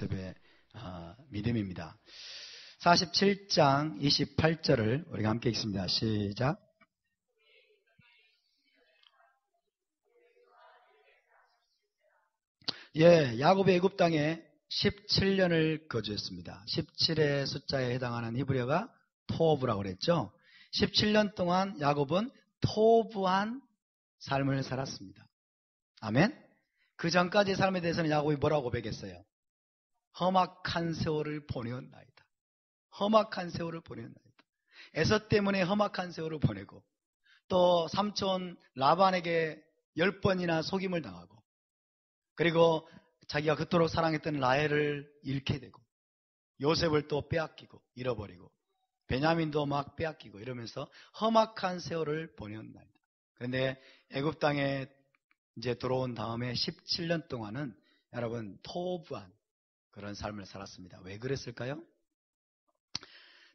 요셉의 믿음입니다. 47장 28절을 우리가 함께 읽습니다. 시작. 야곱이 애굽 땅에 17년을 거주했습니다. 17의 숫자에 해당하는 히브리어가 토브라고 그랬죠. 17년 동안 야곱은 토부한 삶을 살았습니다. 아멘. 그 전까지의 삶에 대해서는 야곱이 뭐라고 고백했어요? 험악한 세월을 보내었나이다. 험악한 세월을 보내었나이다. 에서 때문에 험악한 세월을 보내고, 또 삼촌 라반에게 10번이나 속임을 당하고, 그리고 자기가 그토록 사랑했던 라헬을 잃게 되고, 요셉을 또 빼앗기고 잃어버리고, 베냐민도 막 빼앗기고 이러면서 험악한 세월을 보내었나이다. 그런데 애굽 땅에 이제 들어온 다음에 17년 동안은 여러분 토부한 그런 삶을 살았습니다. 왜 그랬을까요?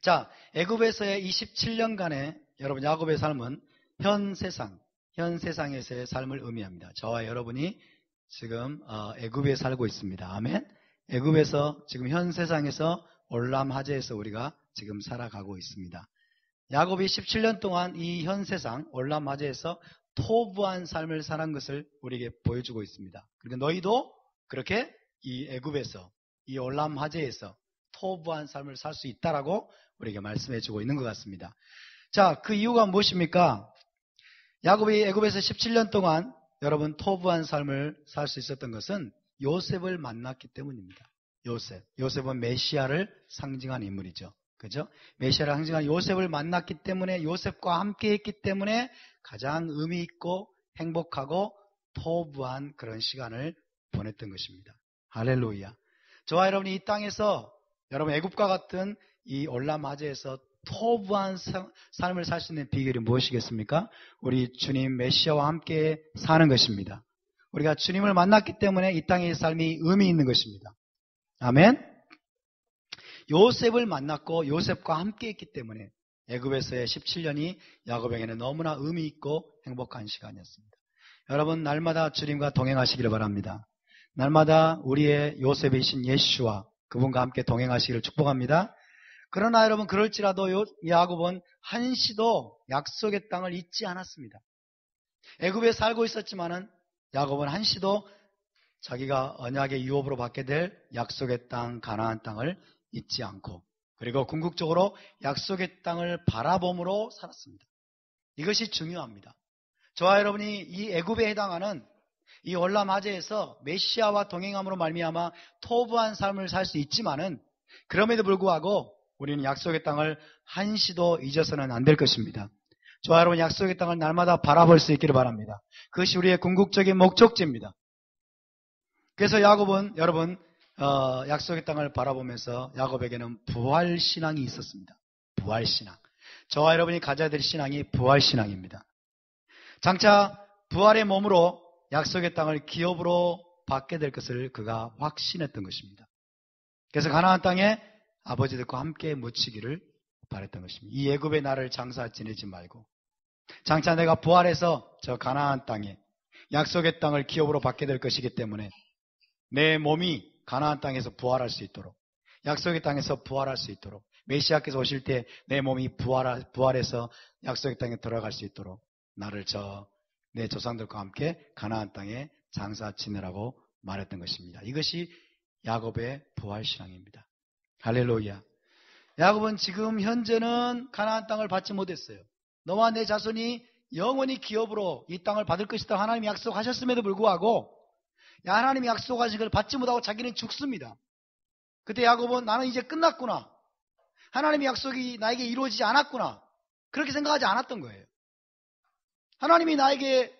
자, 애굽에서의 27년간의 여러분 야곱의 삶은 현 세상에서의 삶을 의미합니다. 저와 여러분이 지금 애굽에 살고 있습니다. 아멘. 애굽에서 지금 현 세상에서 올람하제에서 우리가 지금 살아가고 있습니다. 야곱이 17년 동안 이 현 세상 올람하제에서 토부한 삶을 사는 것을 우리에게 보여주고 있습니다. 그러니까 너희도 그렇게 이 애굽에서 이 올람하제에서 토부한 삶을 살 수 있다라고 우리에게 말씀해주고 있는 것 같습니다. 자, 그 이유가 무엇입니까? 야곱이 애굽에서 17년 동안 여러분 토부한 삶을 살 수 있었던 것은 요셉을 만났기 때문입니다. 요셉은 메시아를 상징한 인물이죠. 그죠? 메시아를 상징한 요셉을 만났기 때문에, 요셉과 함께 했기 때문에 가장 의미 있고 행복하고 토부한 그런 시간을 보냈던 것입니다. 할렐루야. 저와 여러분이 이 땅에서 여러분 애굽과 같은 이 올람하제에서 토부한 삶을 살 수 있는 비결이 무엇이겠습니까? 우리 주님 메시아와 함께 사는 것입니다. 우리가 주님을 만났기 때문에 이 땅의 삶이 의미 있는 것입니다. 아멘. 요셉을 만났고 요셉과 함께 했기 때문에 애굽에서의 17년이 야곱에게는 너무나 의미 있고 행복한 시간이었습니다. 여러분 날마다 주님과 동행하시기를 바랍니다. 날마다 우리의 요셉이신 예수와 그분과 함께 동행하시기를 축복합니다. 그러나 여러분 그럴지라도 야곱은 한시도 약속의 땅을 잊지 않았습니다. 애굽에 살고 있었지만은 야곱은 한시도 자기가 언약의 유업으로 받게 될 약속의 땅 가나안 땅을 잊지 않고, 그리고 궁극적으로 약속의 땅을 바라봄으로 살았습니다. 이것이 중요합니다. 저와 여러분이 이 애굽에 해당하는 이 올람하제에서 메시아와 동행함으로 말미암아 토부한 삶을 살 수 있지만은 그럼에도 불구하고 우리는 약속의 땅을 한시도 잊어서는 안 될 것입니다. 저와 여러분 약속의 땅을 날마다 바라볼 수 있기를 바랍니다. 그것이 우리의 궁극적인 목적지입니다. 그래서 야곱은 여러분 약속의 땅을 바라보면서 야곱에게는 부활신앙이 있었습니다. 부활신앙. 저와 여러분이 가져야 될 신앙이 부활신앙입니다. 장차 부활의 몸으로 약속의 땅을 기업으로 받게 될 것을 그가 확신했던 것입니다. 그래서 가나안 땅에 아버지들과 함께 묻히기를 바랬던 것입니다. 이 애굽의 나를 장사 지내지 말고 장차 내가 부활해서 저 가나안 땅에 약속의 땅을 기업으로 받게 될 것이기 때문에 내 몸이 가나안 땅에서 부활할 수 있도록, 약속의 땅에서 부활할 수 있도록, 메시아께서 오실 때 내 몸이 부활해서 약속의 땅에 들어갈 수 있도록 나를 내 조상들과 함께 가나안 땅에 장사 지내라고 말했던 것입니다. 이것이 야곱의 부활신앙입니다. 할렐루야. 야곱은 지금 현재는 가나안 땅을 받지 못했어요. 너와 내 자손이 영원히 기업으로 이 땅을 받을 것이다 하나님이 약속하셨음에도 불구하고 하나님이 약속하신 걸 받지 못하고 자기는 죽습니다. 그때 야곱은 나는 이제 끝났구나. 하나님의 약속이 나에게 이루어지지 않았구나. 그렇게 생각하지 않았던 거예요. 하나님이 나에게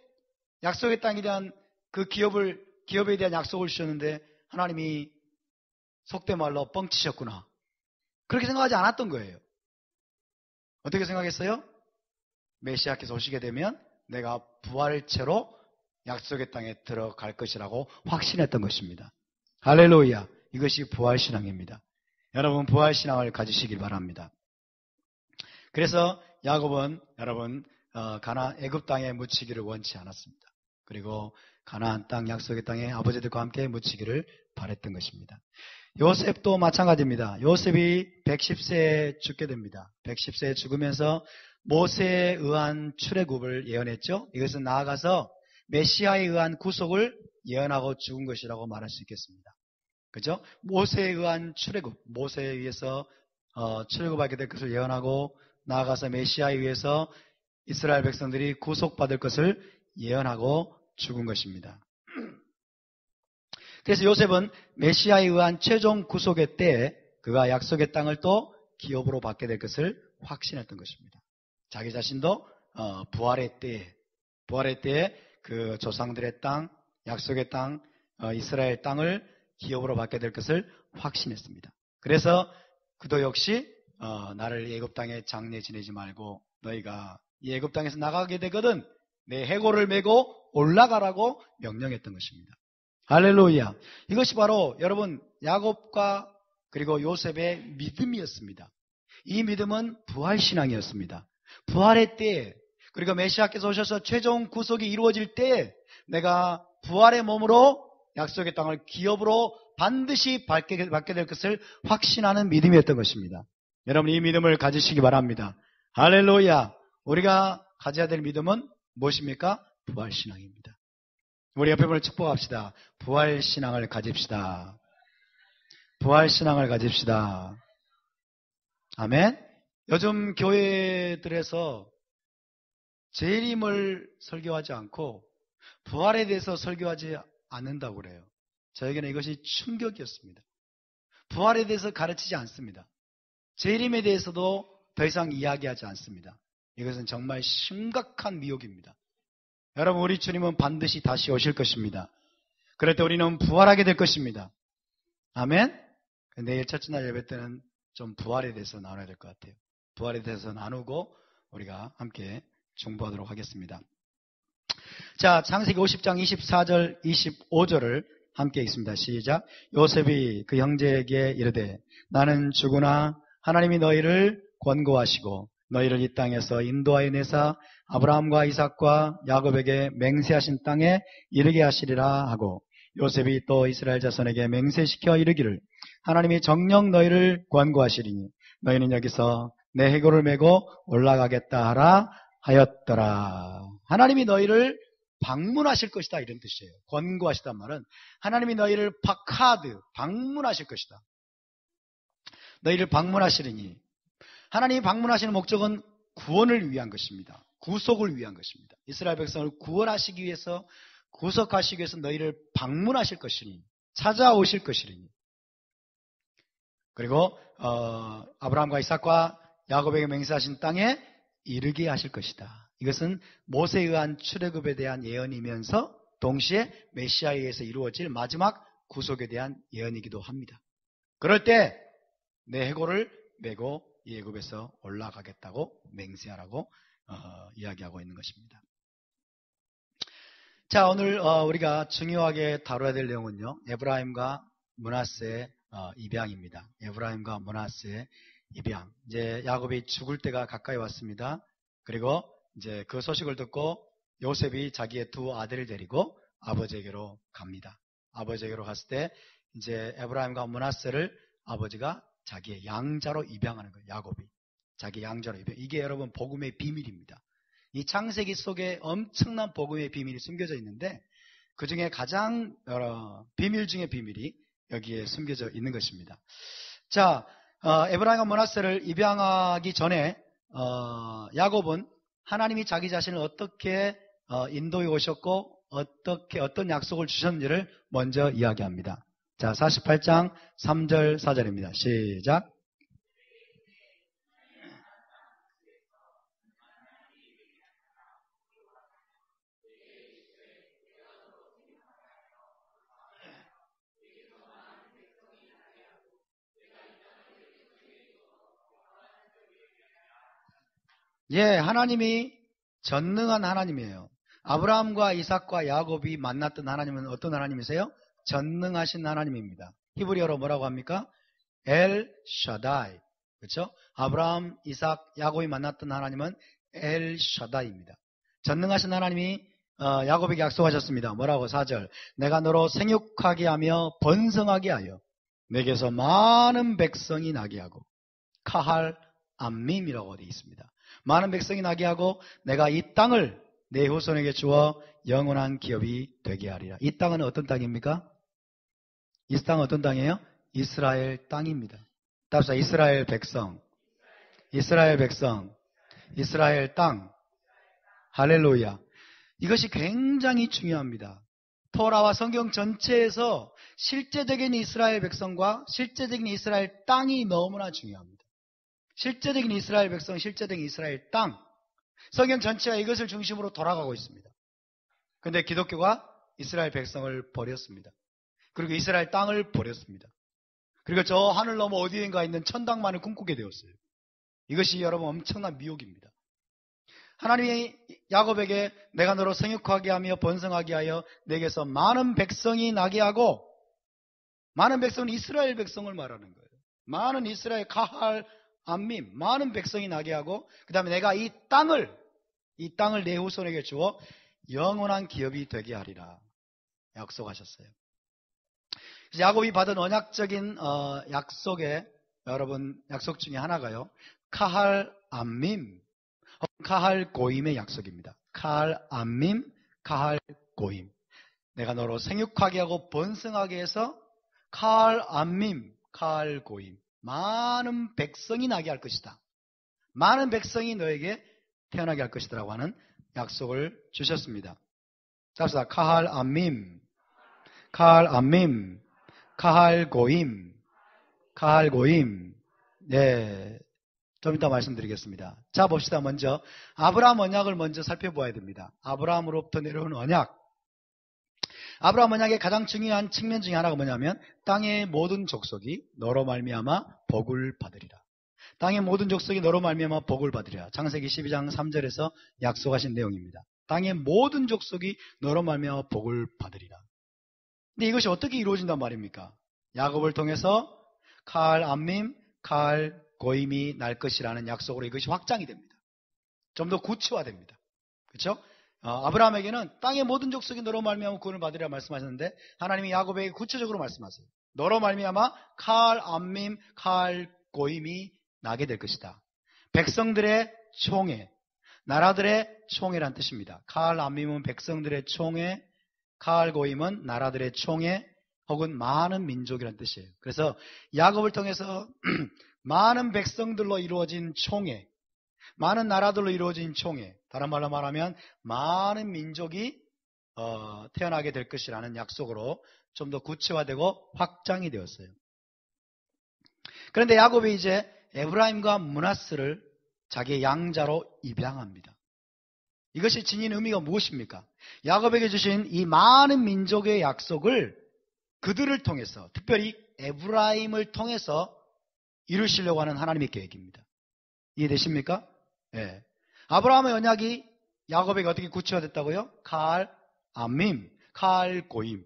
약속의 땅에 대한 그 기업에 대한 약속을 주셨는데 하나님이 속된 말로 뻥치셨구나. 그렇게 생각하지 않았던 거예요. 어떻게 생각했어요? 메시아께서 오시게 되면 내가 부활체로 약속의 땅에 들어갈 것이라고 확신했던 것입니다. 할렐루야. 이것이 부활신앙입니다. 여러분 부활신앙을 가지시길 바랍니다. 그래서 야곱은 여러분 애굽 땅에 묻히기를 원치 않았습니다. 그리고 가나안 땅 약속의 땅에 아버지들과 함께 묻히기를 바랬던 것입니다. 요셉도 마찬가지입니다. 요셉이 110세에 죽게 됩니다. 110세에 죽으면서 모세에 의한 출애굽을 예언했죠. 이것은 나아가서 메시아에 의한 구속을 예언하고 죽은 것이라고 말할 수 있겠습니다. 그죠? 모세에 의한 출애굽, 모세에 의해서 출애굽하게 될 것을 예언하고 나아가서 메시아에 의해서 이스라엘 백성들이 구속받을 것을 예언하고 죽은 것입니다. 그래서 요셉은 메시아에 의한 최종 구속의 때에 그가 약속의 땅을 또 기업으로 받게 될 것을 확신했던 것입니다. 자기 자신도 부활의 때에 그 조상들의 땅, 약속의 땅, 이스라엘 땅을 기업으로 받게 될 것을 확신했습니다. 그래서 그도 역시 나를 애굽 땅에 장래 지내지 말고 너희가 이 애굽 땅에서 나가게 되거든 내 해골을 메고 올라가라고 명령했던 것입니다. 할렐루야. 이것이 바로 여러분 야곱과 그리고 요셉의 믿음이었습니다. 이 믿음은 부활신앙이었습니다. 부활의 때에 그리고 메시아께서 오셔서 최종 구속이 이루어질 때에 내가 부활의 몸으로 약속의 땅을 기업으로 반드시 받게 될 것을 확신하는 믿음이었던 것입니다. 여러분 이 믿음을 가지시기 바랍니다. 할렐루야. 우리가 가져야 될 믿음은 무엇입니까? 부활신앙입니다. 우리 옆에 분을 축복합시다. 부활신앙을 가집시다. 부활신앙을 가집시다. 아멘. 요즘 교회들에서 재림을 설교하지 않고 부활에 대해서 설교하지 않는다고 그래요. 저에게는 이것이 충격이었습니다. 부활에 대해서 가르치지 않습니다. 재림에 대해서도 더 이상 이야기하지 않습니다. 이것은 정말 심각한 미혹입니다. 여러분 우리 주님은 반드시 다시 오실 것입니다. 그럴 때 우리는 부활하게 될 것입니다. 아멘. 내일 첫째 날 예배 때는 좀 부활에 대해서 나눠야 될 것 같아요. 부활에 대해서 나누고 우리가 함께 중보하도록 하겠습니다. 자, 창세기 50장 24절 25절을 함께 읽습니다. 시작. 요셉이 그 형제에게 이르되 나는 죽으나 하나님이 너희를 권고하시고 너희를 이 땅에서 인도하여 내사 아브라함과 이삭과 야곱에게 맹세하신 땅에 이르게 하시리라 하고 요셉이 또 이스라엘 자손에게 맹세시켜 이르기를 하나님이 정녕 너희를 권고하시리니 너희는 여기서 내 해골을 메고 올라가겠다 하라 하였더라. 하나님이 너희를 방문하실 것이다 이런 뜻이에요. 권고하시단 말은 하나님이 너희를 방문하실 것이다. 너희를 방문하시리니 하나님이 방문하시는 목적은 구원을 위한 것입니다. 구속을 위한 것입니다. 이스라엘 백성을 구원하시기 위해서 구속하시기 위해서 너희를 방문하실 것이니 찾아오실 것이니 그리고 아브라함과 이삭과 야곱에게 맹세하신 땅에 이르게 하실 것이다. 이것은 모세에 의한 출애굽에 대한 예언이면서 동시에 메시아에 의해서 이루어질 마지막 구속에 대한 예언이기도 합니다. 그럴 때 내 해골을 메고 이 애굽에서 올라가겠다고 맹세하라고 이야기하고 있는 것입니다. 자, 오늘 우리가 중요하게 다뤄야 될 내용은요. 에브라임과 므낫세의 입양입니다. 에브라임과 므낫세의 입양. 이제 야곱이 죽을 때가 가까이 왔습니다. 그리고 이제 그 소식을 듣고 요셉이 자기의 두 아들을 데리고 아버지에게로 갑니다. 아버지에게로 갔을 때 이제 에브라임과 므낫세를 아버지가 자기의 양자로 입양하는 거예요. 야곱이. 자기 양자로 입양. 이게 여러분 복음의 비밀입니다. 이 창세기 속에 엄청난 복음의 비밀이 숨겨져 있는데 그 중에 가장 비밀 중의 비밀이 여기에 숨겨져 있는 것입니다. 자, 에브라임과 므낫세를 입양하기 전에 야곱은 하나님이 자기 자신을 어떻게 인도해 오셨고 어떤 약속을 주셨는지를 먼저 이야기합니다. 자, 48장 3절 4절입니다. 시작. 예, 하나님이 전능한 하나님이에요. 아브라함과 이삭과 야곱이 만났던 하나님은 어떤 하나님이세요? 전능하신 하나님입니다. 히브리어로 뭐라고 합니까? 엘 샤다이. 그렇죠? 아브라함, 이삭, 야곱이 만났던 하나님은 엘 샤다이입니다. 전능하신 하나님이 야곱에게 약속하셨습니다. 뭐라고? 4절. 내가 너로 생육하게 하며 번성하게 하여 내게서 많은 백성이 나게 하고 카할 암밈이라고 되어 있습니다. 많은 백성이 나게 하고 내가 이 땅을 내 후손에게 주어 영원한 기업이 되게 하리라. 이 땅은 어떤 땅입니까? 이 땅은 어떤 땅이에요? 이스라엘 땅입니다. 답사 이스라엘 백성, 이스라엘 백성, 이스라엘 땅. 할렐루야. 이것이 굉장히 중요합니다. 토라와 성경 전체에서 실제적인 이스라엘 백성과 실제적인 이스라엘 땅이 너무나 중요합니다. 실제적인 이스라엘 백성, 실제적인 이스라엘 땅. 성경 전체가 이것을 중심으로 돌아가고 있습니다. 그런데 기독교가 이스라엘 백성을 버렸습니다. 그리고 이스라엘 땅을 버렸습니다. 그리고 저 하늘 너머 어디인가 있는 천당만을 꿈꾸게 되었어요. 이것이 여러분 엄청난 미혹입니다. 하나님이 야곱에게 내가 너로 생육하게 하며 번성하게 하여 내게서 많은 백성이 나게 하고, 많은 백성은 이스라엘 백성을 말하는 거예요. 많은 이스라엘 카할 암밈, 많은 백성이 나게 하고, 그 다음에 내가 이 땅을 내 후손에게 주어 영원한 기업이 되게 하리라 약속하셨어요. 그래서 야곱이 받은 언약적인 약속의 여러분 약속 중에 하나가요, 카할 암밈, 카할 고임의 약속입니다. 카할 암밈, 카할 고임. 내가 너로 생육하게 하고 번성하게 해서 카할 암밈, 카할 고임. 많은 백성이 나게 할 것이다. 많은 백성이 너에게 태어나게 할 것이다라고 하는 약속을 주셨습니다. 잡시다. 카할 암밈, 카할 암밈, 카할 고임, 카할 고임. 네. 좀 이따 말씀드리겠습니다. 자, 봅시다. 먼저 아브라함 언약을 먼저 살펴보아야 됩니다. 아브라함으로부터 내려온 언약. 아브라함 언약의 가장 중요한 측면 중에 하나가 뭐냐면 땅의 모든 족속이 너로 말미암아 복을 받으리라. 땅의 모든 족속이 너로 말미암아 복을 받으리라. 창세기 12장 3절에서 약속하신 내용입니다. 땅의 모든 족속이 너로 말미암아 복을 받으리라. 근데 이것이 어떻게 이루어진단 말입니까? 야곱을 통해서 카할 암밈, 카할 고임이 날 것이라는 약속으로 이것이 확장이 됩니다. 좀 더 구체화됩니다. 그렇죠? 아브라함에게는 땅의 모든 족속이 너로 말미암아 구원을 받으리라 말씀하셨는데 하나님이 야곱에게 구체적으로 말씀하세요. 너로 말미암아 카할 암밈, 카할 고임이 나게 될 것이다. 백성들의 총회, 나라들의 총회란 뜻입니다. 카할 암밈은 백성들의 총회, 카할 고임은 나라들의 총회 혹은 많은 민족이란 뜻이에요. 그래서 야곱을 통해서 많은 백성들로 이루어진 총회, 많은 나라들로 이루어진 총회, 다른 말로 말하면 많은 민족이 태어나게 될 것이라는 약속으로 좀 더 구체화되고 확장이 되었어요. 그런데 야곱이 이제 에브라임과 므낫세를 자기의 양자로 입양합니다. 이것이 지닌 의미가 무엇입니까? 야곱에게 주신 이 많은 민족의 약속을 그들을 통해서, 특별히 에브라임을 통해서 이루시려고 하는 하나님의 계획입니다. 이해되십니까? 네. 아브라함의 언약이 야곱에게 어떻게 구체화됐다고요? 카할 암밈, 카할 고임.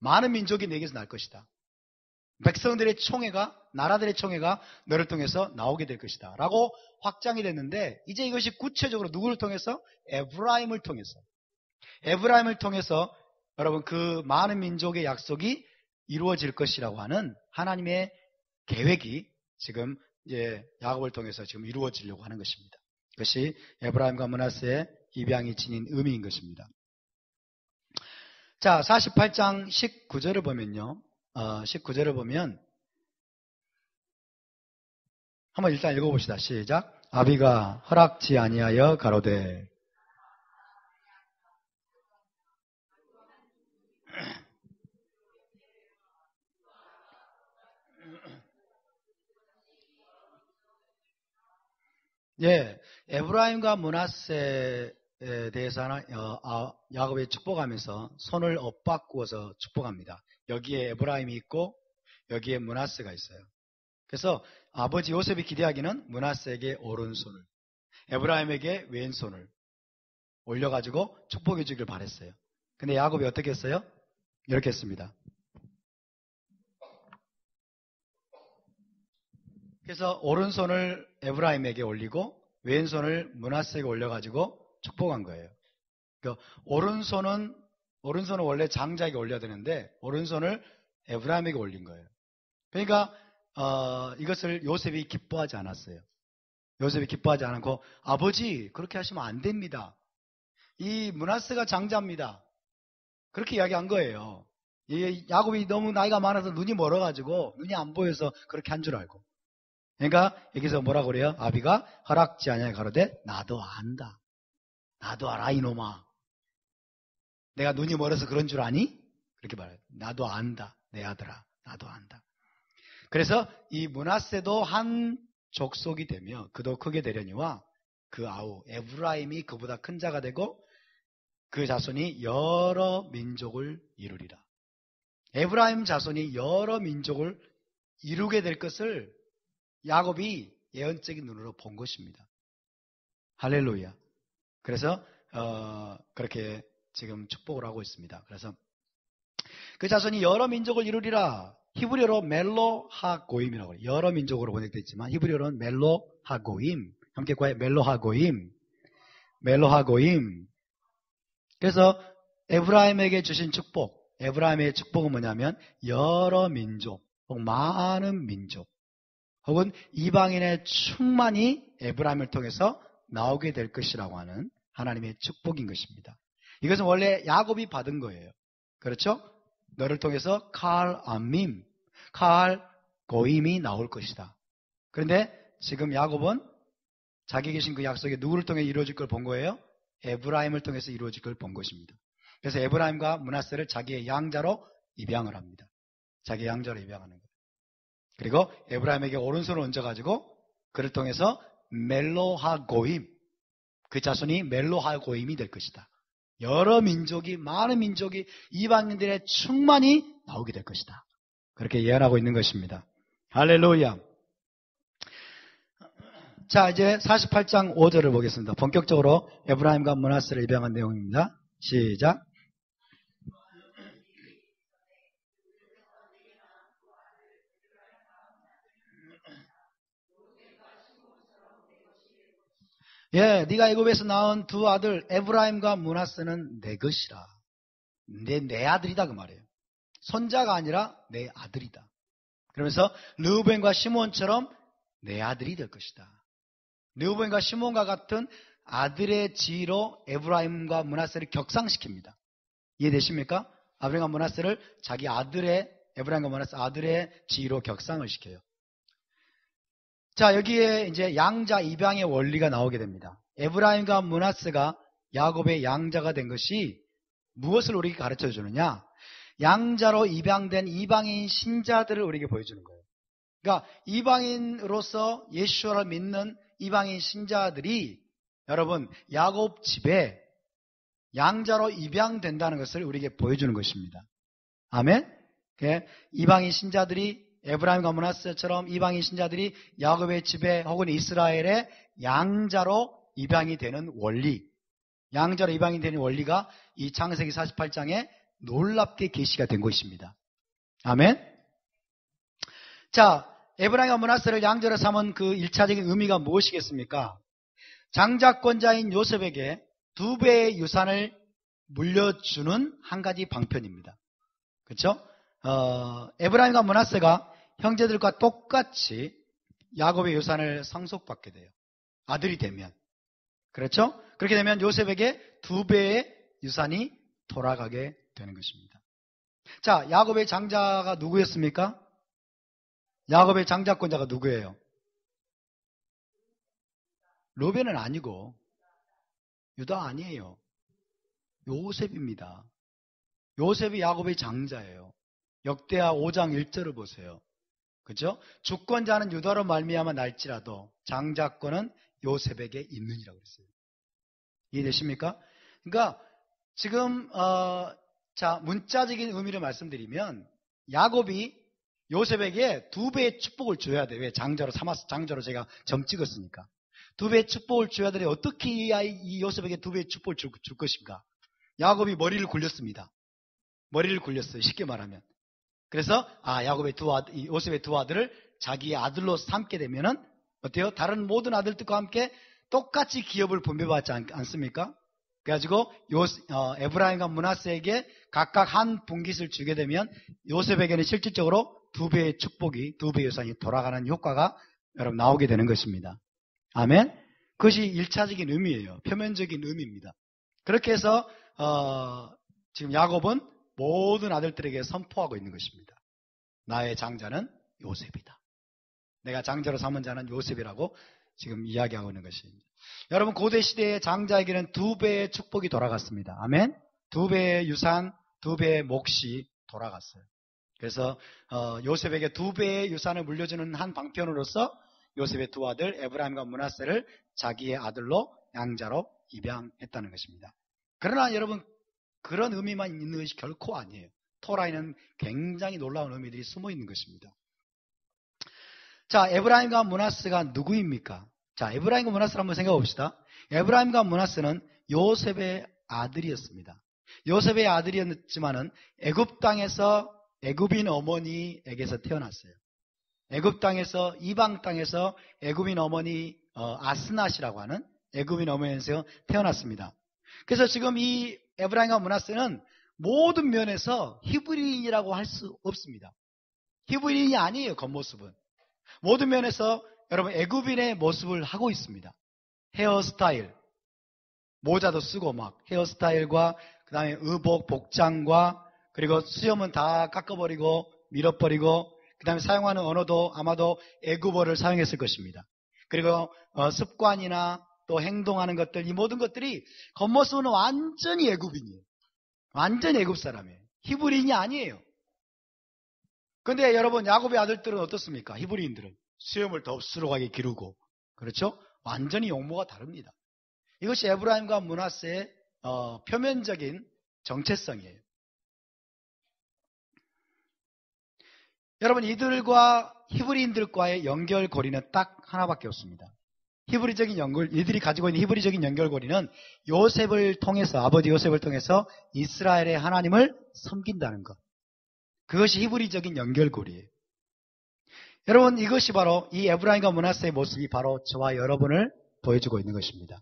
많은 민족이 내게서 날 것이다. 백성들의 총회가, 나라들의 총회가 너를 통해서 나오게 될 것이다 라고 확장이 됐는데, 이제 이것이 구체적으로 누구를 통해서? 에브라임을 통해서 여러분 그 많은 민족의 약속이 이루어질 것이라고 하는 하나님의 계획이 지금 이제 야곱을 통해서 지금 이루어지려고 하는 것입니다. 그것이 에브라임과 므낫세의 입양이 지닌 의미인 것입니다. 자, 48장 19절을 보면요. 19절을 보면 한번 일단 읽어봅시다. 시작. 아비가 허락지 아니하여 가로되 예, 에브라임과 므낫세에 대해서 야곱이 축복하면서 손을 엇바꾸어서 축복합니다. 여기에 에브라임이 있고 여기에 므낫세가 있어요. 그래서 아버지 요셉이 기대하기는 므낫세에게 오른손을, 에브라임에게 왼손을 올려가지고 축복해 주길 바랬어요. 근데 야곱이 어떻게 했어요? 이렇게 했습니다. 그래서 오른손을 에브라임에게 올리고 왼손을 므낫세에게 올려가지고 축복한 거예요. 그러니까 오른손은 원래 장자에게 올려야 되는데 오른손을 에브라임에게 올린 거예요. 그러니까 이것을 요셉이 기뻐하지 않았어요. 요셉이 기뻐하지 않고 아버지 그렇게 하시면 안 됩니다. 이 므낫세가 장자입니다. 그렇게 이야기한 거예요. 이 야곱이 너무 나이가 많아서 눈이 멀어가지고 눈이 안 보여서 그렇게 한 줄 알고. 그러니까 여기서 뭐라고 그래요? 아비가 허락지 아니하여 가로되 나도 안다. 나도 알아 이놈아. 내가 눈이 멀어서 그런 줄 아니? 그렇게 말해요. 나도 안다. 내 아들아. 나도 안다. 그래서 이 므낫세도 한 족속이 되며 그도 크게 되려니와 그 아우 에브라임이 그보다 큰 자가 되고 그 자손이 여러 민족을 이루리라. 에브라임 자손이 여러 민족을 이루게 될 것을 야곱이 예언적인 눈으로 본 것입니다. 할렐루야. 그래서 그렇게 지금 축복을 하고 있습니다. 그래서 그 자손이 여러 민족을 이루리라. 히브리어로 멜로하고임이라고 해요. 여러 민족으로 번역되어 있지만 히브리어로는 멜로하고임. 함께 과에 멜로하고임. 그래서 에브라임에게 주신 축복, 에브라임의 축복은 뭐냐면 여러 민족, 혹은 많은 민족, 혹은 이방인의 충만이 에브라임을 통해서 나오게 될 것이라고 하는 하나님의 축복인 것입니다. 이것은 원래 야곱이 받은 거예요. 그렇죠? 너를 통해서 칼 고임이 나올 것이다. 그런데 지금 야곱은 자기 계신 그 약속이 누구를 통해 이루어질 걸 본 거예요? 에브라임을 통해서 이루어질 걸 본 것입니다. 그래서 에브라임과 므낫세를 자기의 양자로 입양을 합니다. 자기의 양자로 입양하는 거예요. 그리고 에브라임에게 오른손을 얹어가지고 그를 통해서 멜로하고임, 그 자손이 멜로하고임이 될 것이다. 여러 민족이, 많은 민족이 이방인들의 충만이 나오게 될 것이다. 그렇게 예언하고 있는 것입니다. 할렐루야. 자, 이제 48장 5절을 보겠습니다. 본격적으로 에브라임과 므낫세를 입양한 내용입니다. 시작. 예, 네가 애굽에서 낳은 두 아들 에브라임과 므낫세는 내 것이라. 내 아들이다 그 말이에요. 손자가 아니라 내 아들이다. 그러면서 르우벤과 시몬처럼 내 아들이 될 것이다. 르우벤과 시몬과 같은 아들의 지위로 에브라임과 므낫세를 격상시킵니다. 이해되십니까? 에브라임과 므낫세를 자기 아들의, 에브라임과 므낫세 아들의 지위로 격상을 시켜요. 자, 여기에 이제 양자 입양의 원리가 나오게 됩니다. 에브라임과 므낫세가 야곱의 양자가 된 것이 무엇을 우리에게 가르쳐 주느냐? 양자로 입양된 이방인 신자들을 우리에게 보여주는 거예요. 그러니까 이방인으로서 예수를 믿는 이방인 신자들이 여러분 야곱 집에 양자로 입양된다는 것을 우리에게 보여주는 것입니다. 아멘? 이방인 신자들이 에브라임과 므낫세처럼 이방인 신자들이 야곱의 집에 혹은 이스라엘의 양자로 입양이 되는 원리, 양자로 입양이 되는 원리가 이 창세기 48장에 놀랍게 계시가 된 것입니다. 아멘? 자, 에브라임과 므낫세를 양자로 삼은 그 1차적인 의미가 무엇이겠습니까? 장자권자인 요셉에게 2배의 유산을 물려주는 한 가지 방편입니다. 그렇죠? 에브라임과 므낫세가 형제들과 똑같이 야곱의 유산을 상속받게 돼요. 아들이 되면. 그렇죠? 그렇게 되면 요셉에게 2배의 유산이 돌아가게 되는 것입니다. 자, 야곱의 장자가 누구였습니까? 야곱의 장자권자가 누구예요? 르벤은 아니고 유다 아니에요. 요셉입니다. 요셉이 야곱의 장자예요. 역대하 5장 1절을 보세요. 그렇죠? 주권자는 유다로 말미암아 날지라도 장자권은 요셉에게 있느니라고 그랬어요. 이해되십니까? 그러니까 지금 자, 문자적인 의미를 말씀드리면 야곱이 요셉에게 2배의 축복을 줘야 돼. 왜? 장자로 제가 점 찍었으니까. 2배의 축복을 줘야 되는데 어떻게 이 요셉에게 2배의 축복을 줄 것인가? 야곱이 머리를 굴렸습니다. 머리를 굴렸어요. 쉽게 말하면. 그래서 요셉의 2 아들을 자기의 아들로 삼게 되면은 어때요? 다른 모든 아들들과 함께 똑같이 기업을 분배받지 않습니까? 그래가지고 에브라임과 므낫세에게 각각 한 분깃을 주게 되면 요셉에게는 실질적으로 두 배의 축복이, 두 배의 유산이 돌아가는 효과가 여러분 나오게 되는 것입니다. 아멘? 그것이 1차적인 의미예요. 표면적인 의미입니다. 그렇게 해서 지금 야곱은 모든 아들들에게 선포하고 있는 것입니다. 나의 장자는 요셉이다. 내가 장자로 삼은 자는 요셉이라고 지금 이야기하고 있는 것입니다. 여러분 고대 시대의 장자에게는 두 배의 축복이 돌아갔습니다. 아멘? 두 배의 유산, 두 배의 몫이 돌아갔어요. 그래서 요셉에게 두 배의 유산을 물려주는 한 방편으로서 요셉의 두 아들 에브라임과 므낫세를 자기의 아들로 양자로 입양했다는 것입니다. 그러나 여러분 그런 의미만 있는 것이 결코 아니에요. 토라에는 굉장히 놀라운 의미들이 숨어 있는 것입니다. 자, 에브라임과 므낫세가 누구입니까? 자, 에브라임과 므낫세를 한번 생각해 봅시다. 에브라임과 므낫세는 요셉의 아들이었습니다. 요셉의 아들이었지만은 애굽 땅에서 애굽인 어머니에게서 태어났어요. 애굽 땅에서 이방 땅에서 애굽인 어머니 아스낫이라고 하는 애굽인 어머니에서 태어났습니다. 그래서 지금 이 에브라임과 므낫세는 모든 면에서 히브리인이라고 할 수 없습니다. 히브리인이 아니에요. 겉모습은. 모든 면에서 여러분 애굽인의 모습을 하고 있습니다. 헤어스타일, 모자도 쓰고 막 헤어스타일과 그 다음에 의복, 복장과 그리고 수염은 다 깎아버리고 밀어버리고 그 다음에 사용하는 언어도 아마도 애굽어를 사용했을 것입니다. 그리고 습관이나 또 행동하는 것들, 이 모든 것들이 겉모습은 완전히 애굽인이에요. 완전히 애굽 사람이에요. 히브리인이 아니에요. 그런데 여러분 야곱의 아들들은 어떻습니까? 히브리인들은 수염을 더 수룩하게 기르고 그렇죠? 완전히 용모가 다릅니다. 이것이 에브라임과 므낫세의 표면적인 정체성이에요. 여러분 이들과 히브리인들과의 연결고리는 딱 하나밖에 없습니다. 히브리적인 이들이 가지고 있는 히브리적인 연결고리는 요셉을 통해서, 아버지 요셉을 통해서 이스라엘의 하나님을 섬긴다는 것. 그것이 히브리적인 연결고리예요. 여러분 이것이 바로 이 에브라임과 므낫세의 모습이 바로 저와 여러분을 보여주고 있는 것입니다.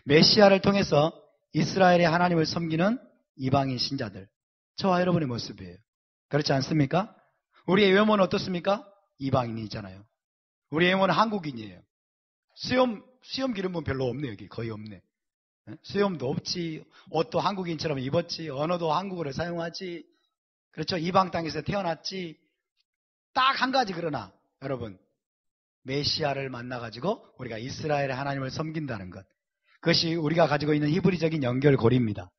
메시아를 통해서 이스라엘의 하나님을 섬기는 이방인 신자들, 저와 여러분의 모습이에요. 그렇지 않습니까? 우리의 외모는 어떻습니까? 이방인이잖아요. 우리의 외모는 한국인이에요. 수염 기른 분 별로 없네. 여기 거의 없네. 수염도 없지, 옷도 한국인처럼 입었지, 언어도 한국어를 사용하지, 그렇죠? 이방 땅에서 태어났지. 딱 한 가지. 그러나 여러분 메시아를 만나가지고 우리가 이스라엘의 하나님을 섬긴다는 것, 그것이 우리가 가지고 있는 히브리적인 연결고리입니다.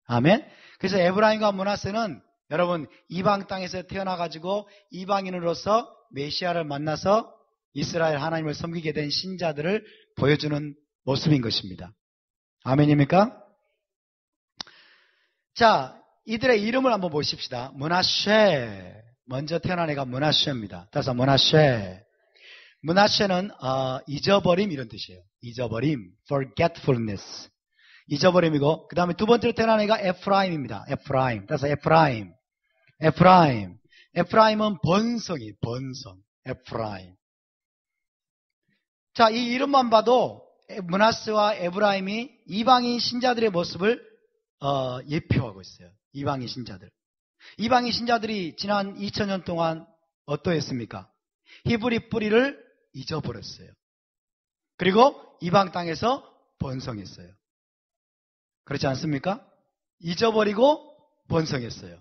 아멘. 그래서 에브라임과 므낫세는 여러분 이방 땅에서 태어나가지고 이방인으로서 메시아를 만나서 이스라엘 하나님을 섬기게 된 신자들을 보여주는 모습인 것입니다. 아멘입니까? 자, 이들의 이름을 한번 보십시다. 므낫세, 먼저 태어난 애가 므낫세입니다. 따라서 므낫세. 므낫세는 잊어버림 이런 뜻이에요. 잊어버림, forgetfulness. 잊어버림이고 그 다음에 두 번째로 태어난 애가 에프라임입니다. 에프라임. 따라서 에프라임. 에프라임은 번성이, 번성. 에프라임. 자, 이 이름만 봐도 므낫세와 에브라임이 이방인 신자들의 모습을 예표하고 있어요. 이방인 신자들. 이방인 신자들이 지난 2000년 동안 어떠했습니까? 히브리 뿌리를 잊어버렸어요. 그리고 이방 땅에서 번성했어요. 그렇지 않습니까? 잊어버리고 번성했어요.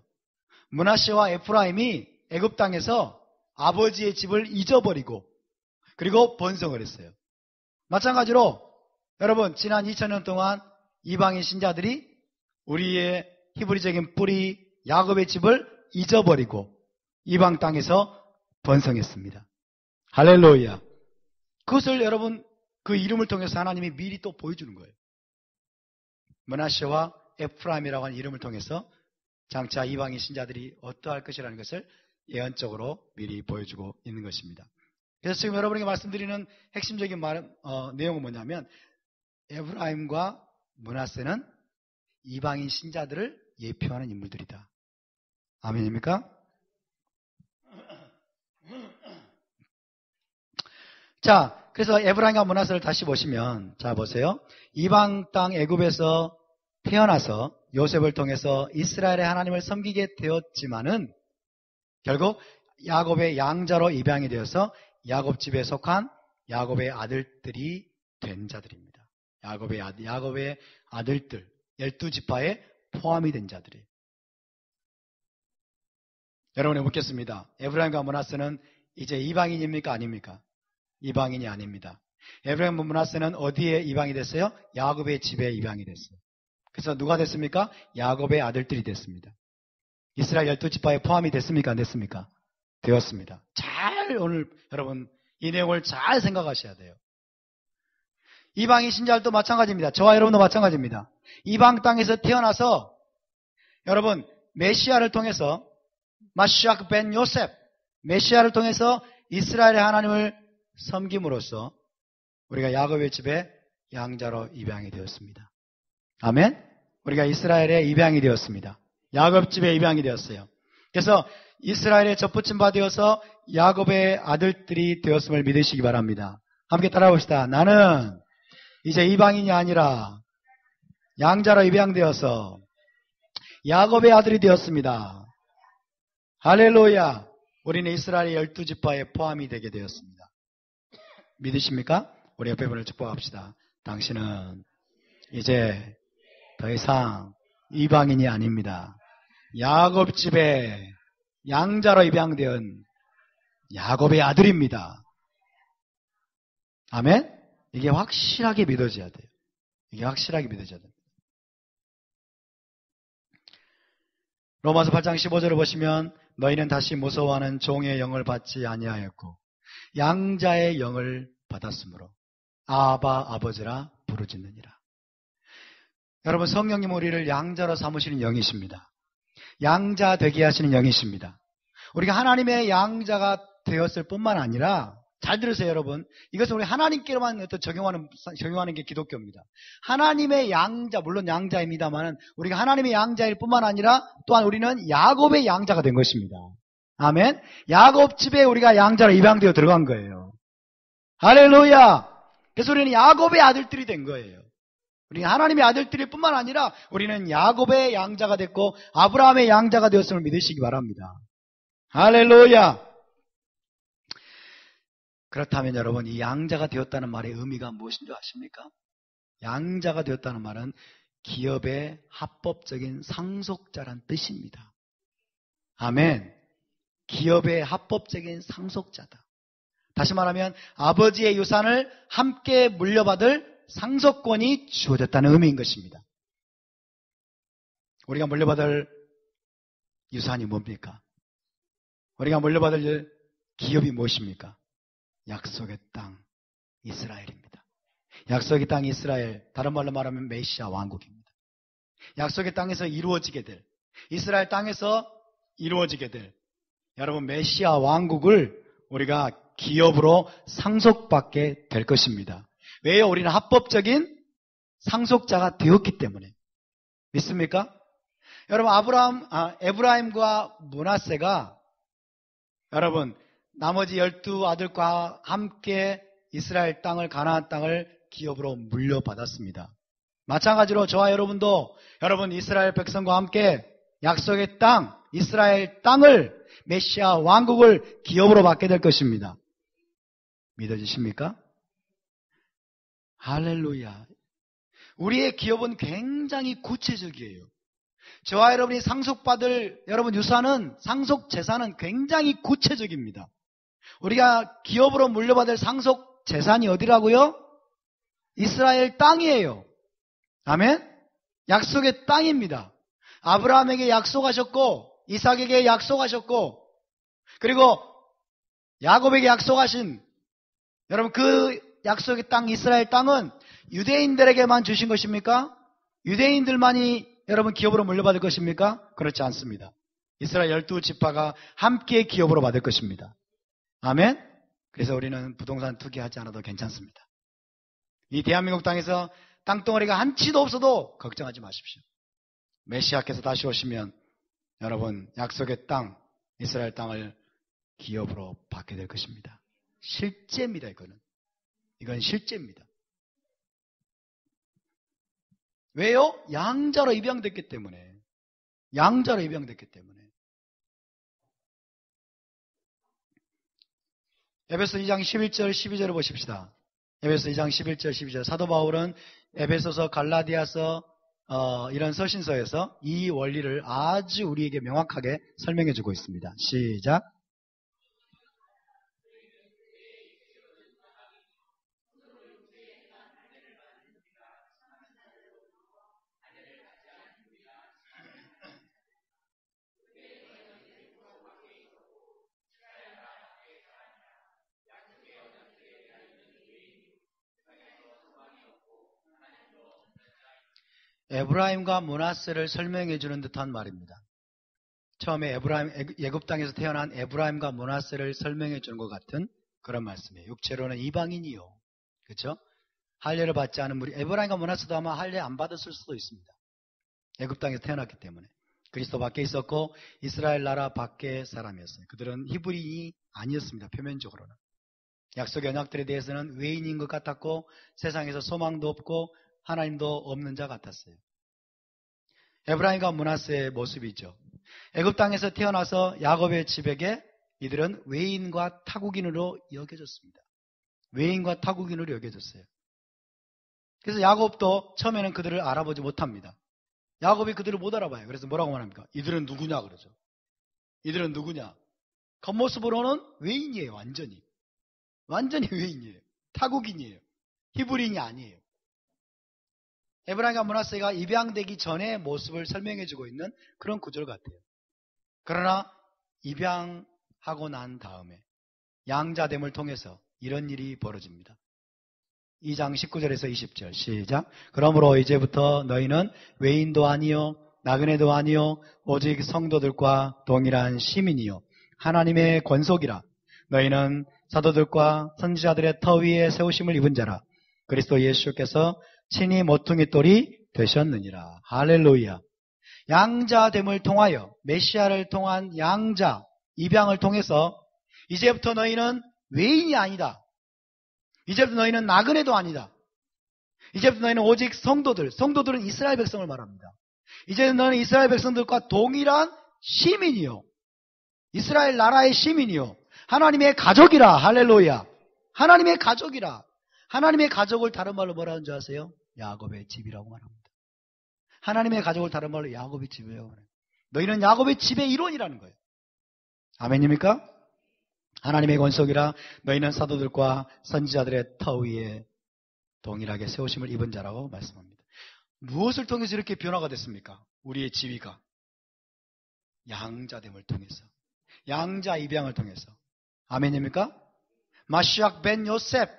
므낫세와 에프라임이 애굽 땅에서 아버지의 집을 잊어버리고 그리고 번성을 했어요. 마찬가지로 여러분 지난 2000년 동안 이방인 신자들이 우리의 히브리적인 뿌리 야곱의 집을 잊어버리고 이방 땅에서 번성했습니다. 할렐루야. 그것을 여러분 그 이름을 통해서 하나님이 미리 또 보여주는 거예요. 므낫세와 에프라임이라고 하는 이름을 통해서 장차 이방인 신자들이 어떠할 것이라는 것을 예언적으로 미리 보여주고 있는 것입니다. 그래서 지금 여러분에게 말씀드리는 핵심적인 내용은 뭐냐면 에브라임과 므낫세는 이방인 신자들을 예표하는 인물들이다. 아멘입니까? 자, 그래서 에브라임과 므낫세를 다시 보시면, 자 보세요. 이방 땅 애굽에서 태어나서 요셉을 통해서 이스라엘의 하나님을 섬기게 되었지만은 결국 야곱의 양자로 입양이 되어서 야곱 집에 속한 야곱의 아들들이 된 자들입니다. 야곱의 아들들, 12지파에 포함이 된 자들이에요. 여러분이 묻겠습니다. 에브라임과 므낫세는 이제 이방인입니까? 아닙니까? 이방인이 아닙니다. 에브라임과 므낫세는 어디에 입양이 됐어요? 야곱의 집에 입양이 됐어요. 그래서 누가 됐습니까? 야곱의 아들들이 됐습니다. 이스라엘 12지파에 포함이 됐습니까? 안 됐습니까? 되었습니다. 잘 오늘 여러분 이 내용을 잘 생각하셔야 돼요. 이방인 신자들도 마찬가지입니다. 저와 여러분도 마찬가지입니다. 이방 땅에서 태어나서 여러분 메시아를 통해서 마시아크 벤 요셉 메시아를 통해서 이스라엘의 하나님을 섬김으로써 우리가 야곱의 집에 양자로 입양이 되었습니다. 아멘? 우리가 이스라엘에 입양이 되었습니다. 야곱 집에 입양이 되었어요. 그래서 이스라엘에 접붙임 바 되어서 야곱의 아들들이 되었음을 믿으시기 바랍니다. 함께 따라봅시다. 나는 이제 이방인이 아니라 양자로 입양되어서 야곱의 아들이 되었습니다. 할렐루야. 우리는 이스라엘의 12지파에 포함이 되게 되었습니다. 믿으십니까? 우리 옆에 분을 축복합시다. 당신은 이제 더 이상 이방인이 아닙니다. 야곱 집에 양자로 입양된 야곱의 아들입니다. 아멘? 이게 확실하게 믿어져야 돼요. 이게 확실하게 믿어져야 됩니다. 로마서 8장 15절을 보시면 너희는 다시 무서워하는 종의 영을 받지 아니하였고 양자의 영을 받았으므로 아바 아버지라 부르짖느니라. 여러분 성령님 우리를 양자로 삼으시는 영이십니다. 양자 되게 하시는 영이십니다. 우리가 하나님의 양자가 되었을 뿐만 아니라 잘 들으세요 여러분. 이것은 우리 하나님께로만 적용하는 게 기독교입니다. 하나님의 양자, 물론 양자입니다만 우리가 하나님의 양자일 뿐만 아니라 또한 우리는 야곱의 양자가 된 것입니다. 아멘. 야곱 집에 우리가 양자로 입양되어 들어간 거예요. 할렐루야. 그래서 우리는 야곱의 아들들이 된 거예요. 우리는 하나님의 아들들일 뿐만 아니라 우리는 야곱의 양자가 됐고 아브라함의 양자가 되었음을 믿으시기 바랍니다. 할렐루야. 그렇다면 여러분 이 양자가 되었다는 말의 의미가 무엇인 줄 아십니까? 양자가 되었다는 말은 기업의 합법적인 상속자란 뜻입니다. 아멘. 기업의 합법적인 상속자다. 다시 말하면 아버지의 유산을 함께 물려받을 상속권이 주어졌다는 의미인 것입니다. 우리가 물려받을 유산이 뭡니까? 우리가 물려받을 기업이 무엇입니까? 약속의 땅 이스라엘입니다. 약속의 땅 이스라엘, 다른 말로 말하면 메시아 왕국입니다. 약속의 땅에서 이루어지게 될, 이스라엘 땅에서 이루어지게 될 여러분 메시아 왕국을 우리가 기업으로 상속받게 될 것입니다. 왜요? 우리는 합법적인 상속자가 되었기 때문에. 믿습니까? 여러분 에브라임과 므낫세가 여러분 나머지 12아들과 함께 이스라엘 땅을 가나안 땅을 기업으로 물려받았습니다. 마찬가지로 저와 여러분도 여러분 이스라엘 백성과 함께 약속의 땅 이스라엘 땅을 메시아 왕국을 기업으로 받게 될 것입니다. 믿어지십니까? 할렐루야. 우리의 기업은 굉장히 구체적이에요. 저와 여러분이 상속받을 여러분 유산은 상속 재산은 굉장히 구체적입니다. 우리가 기업으로 물려받을 상속 재산이 어디라고요? 이스라엘 땅이에요. 아멘? 약속의 땅입니다. 아브라함에게 약속하셨고 이삭에게 약속하셨고 그리고 야곱에게 약속하신 여러분 그 약속의 땅 이스라엘 땅은 유대인들에게만 주신 것입니까? 유대인들만이 여러분 기업으로 물려받을 것입니까? 그렇지 않습니다. 이스라엘 12지파가 함께 기업으로 받을 것입니다. 아멘? 그래서 우리는 부동산 투기하지 않아도 괜찮습니다. 이 대한민국 땅에서 땅덩어리가 한 치도 없어도 걱정하지 마십시오. 메시아께서 다시 오시면 여러분 약속의 땅 이스라엘 땅을 기업으로 받게 될 것입니다. 실제입니다. 이건 실제입니다. 왜요? 양자로 입양됐기 때문에. 양자로 입양됐기 때문에. 에베소 2장 11절 12절을 보십시다. 에베소 2장 11절 12절. 사도 바울은 에베소서, 갈라디아서 이런 서신서에서 이 원리를 아주 우리에게 명확하게 설명해 주고 있습니다. 시작. 에브라임과 므낫세를 설명해 주는 듯한 말입니다. 처음에 예굽 땅에서 태어난 에브라임과 므낫세를 설명해 주는 것 같은 그런 말씀이에요. 육체로는 이방인이요. 그렇죠? 할례를 받지 않은 우리 에브라임과 므낫세도 아마 할례 안 받았을 수도 있습니다. 애굽 땅에서 태어났기 때문에. 그리스도 밖에 있었고 이스라엘 나라 밖의 사람이었어요. 그들은 히브리인이 아니었습니다. 표면적으로는. 약속의 언약들에 대해서는 외인인 것 같았고 세상에서 소망도 없고 하나님도 없는 자 같았어요. 에브라임과 므낫세의 모습이죠. 애굽 땅에서 태어나서 야곱의 집에게 이들은 외인과 타국인으로 여겨졌습니다. 외인과 타국인으로 여겨졌어요. 그래서 야곱도 처음에는 그들을 알아보지 못합니다. 야곱이 그들을 못 알아봐요. 그래서 뭐라고 말합니까? 이들은 누구냐 그러죠. 이들은 누구냐? 겉모습으로는 외인이에요. 완전히. 완전히 외인이에요. 타국인이에요. 히브리인이 아니에요. 에브라임과 므낫세가 입양되기 전의 모습을 설명해주고 있는 그런 구절 같아요. 그러나 입양하고 난 다음에 양자됨을 통해서 이런 일이 벌어집니다. 2장 19절에서 20절 시작. 그러므로 이제부터 너희는 외인도 아니요 나그네도 아니요 오직 성도들과 동일한 시민이요 하나님의 권속이라. 너희는 사도들과 선지자들의 터 위에 세우심을 입은 자라. 그리스도 예수께서 친히 모퉁이 돌이 되셨느니라. 할렐루야. 양자됨을 통하여 메시아를 통한 양자 입양을 통해서 이제부터 너희는 외인이 아니다. 이제부터 너희는 나그네도 아니다. 이제부터 너희는 오직 성도들. 성도들은 이스라엘 백성을 말합니다. 이제는 너는 이스라엘 백성들과 동일한 시민이요. 이스라엘 나라의 시민이요. 하나님의 가족이라. 할렐루야. 하나님의 가족이라. 하나님의 가족을 다른 말로 뭐라는 줄 아세요? 야곱의 집이라고 말합니다. 하나님의 가족을 다른 말로 야곱의 집이라고 말해요. 너희는 야곱의 집의 일원이라는 거예요. 아멘입니까? 하나님의 권속이라. 너희는 사도들과 선지자들의 터 위에 동일하게 세우심을 입은 자라고 말씀합니다. 무엇을 통해서 이렇게 변화가 됐습니까? 우리의 지위가 양자됨을 통해서, 양자 입양을 통해서. 아멘입니까? 마시악 벤 요셉,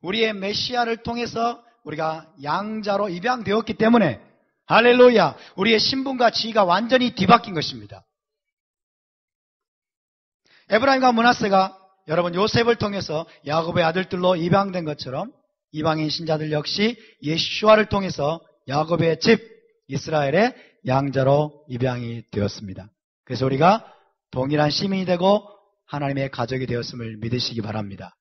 우리의 메시아를 통해서 우리가 양자로 입양되었기 때문에 할렐루야, 우리의 신분과 지위가 완전히 뒤바뀐 것입니다. 에브라임과 므낫세가 여러분 요셉을 통해서 야곱의 아들들로 입양된 것처럼 이방인 신자들 역시 예수와를 통해서 야곱의 집 이스라엘의 양자로 입양이 되었습니다. 그래서 우리가 동일한 시민이 되고 하나님의 가족이 되었음을 믿으시기 바랍니다.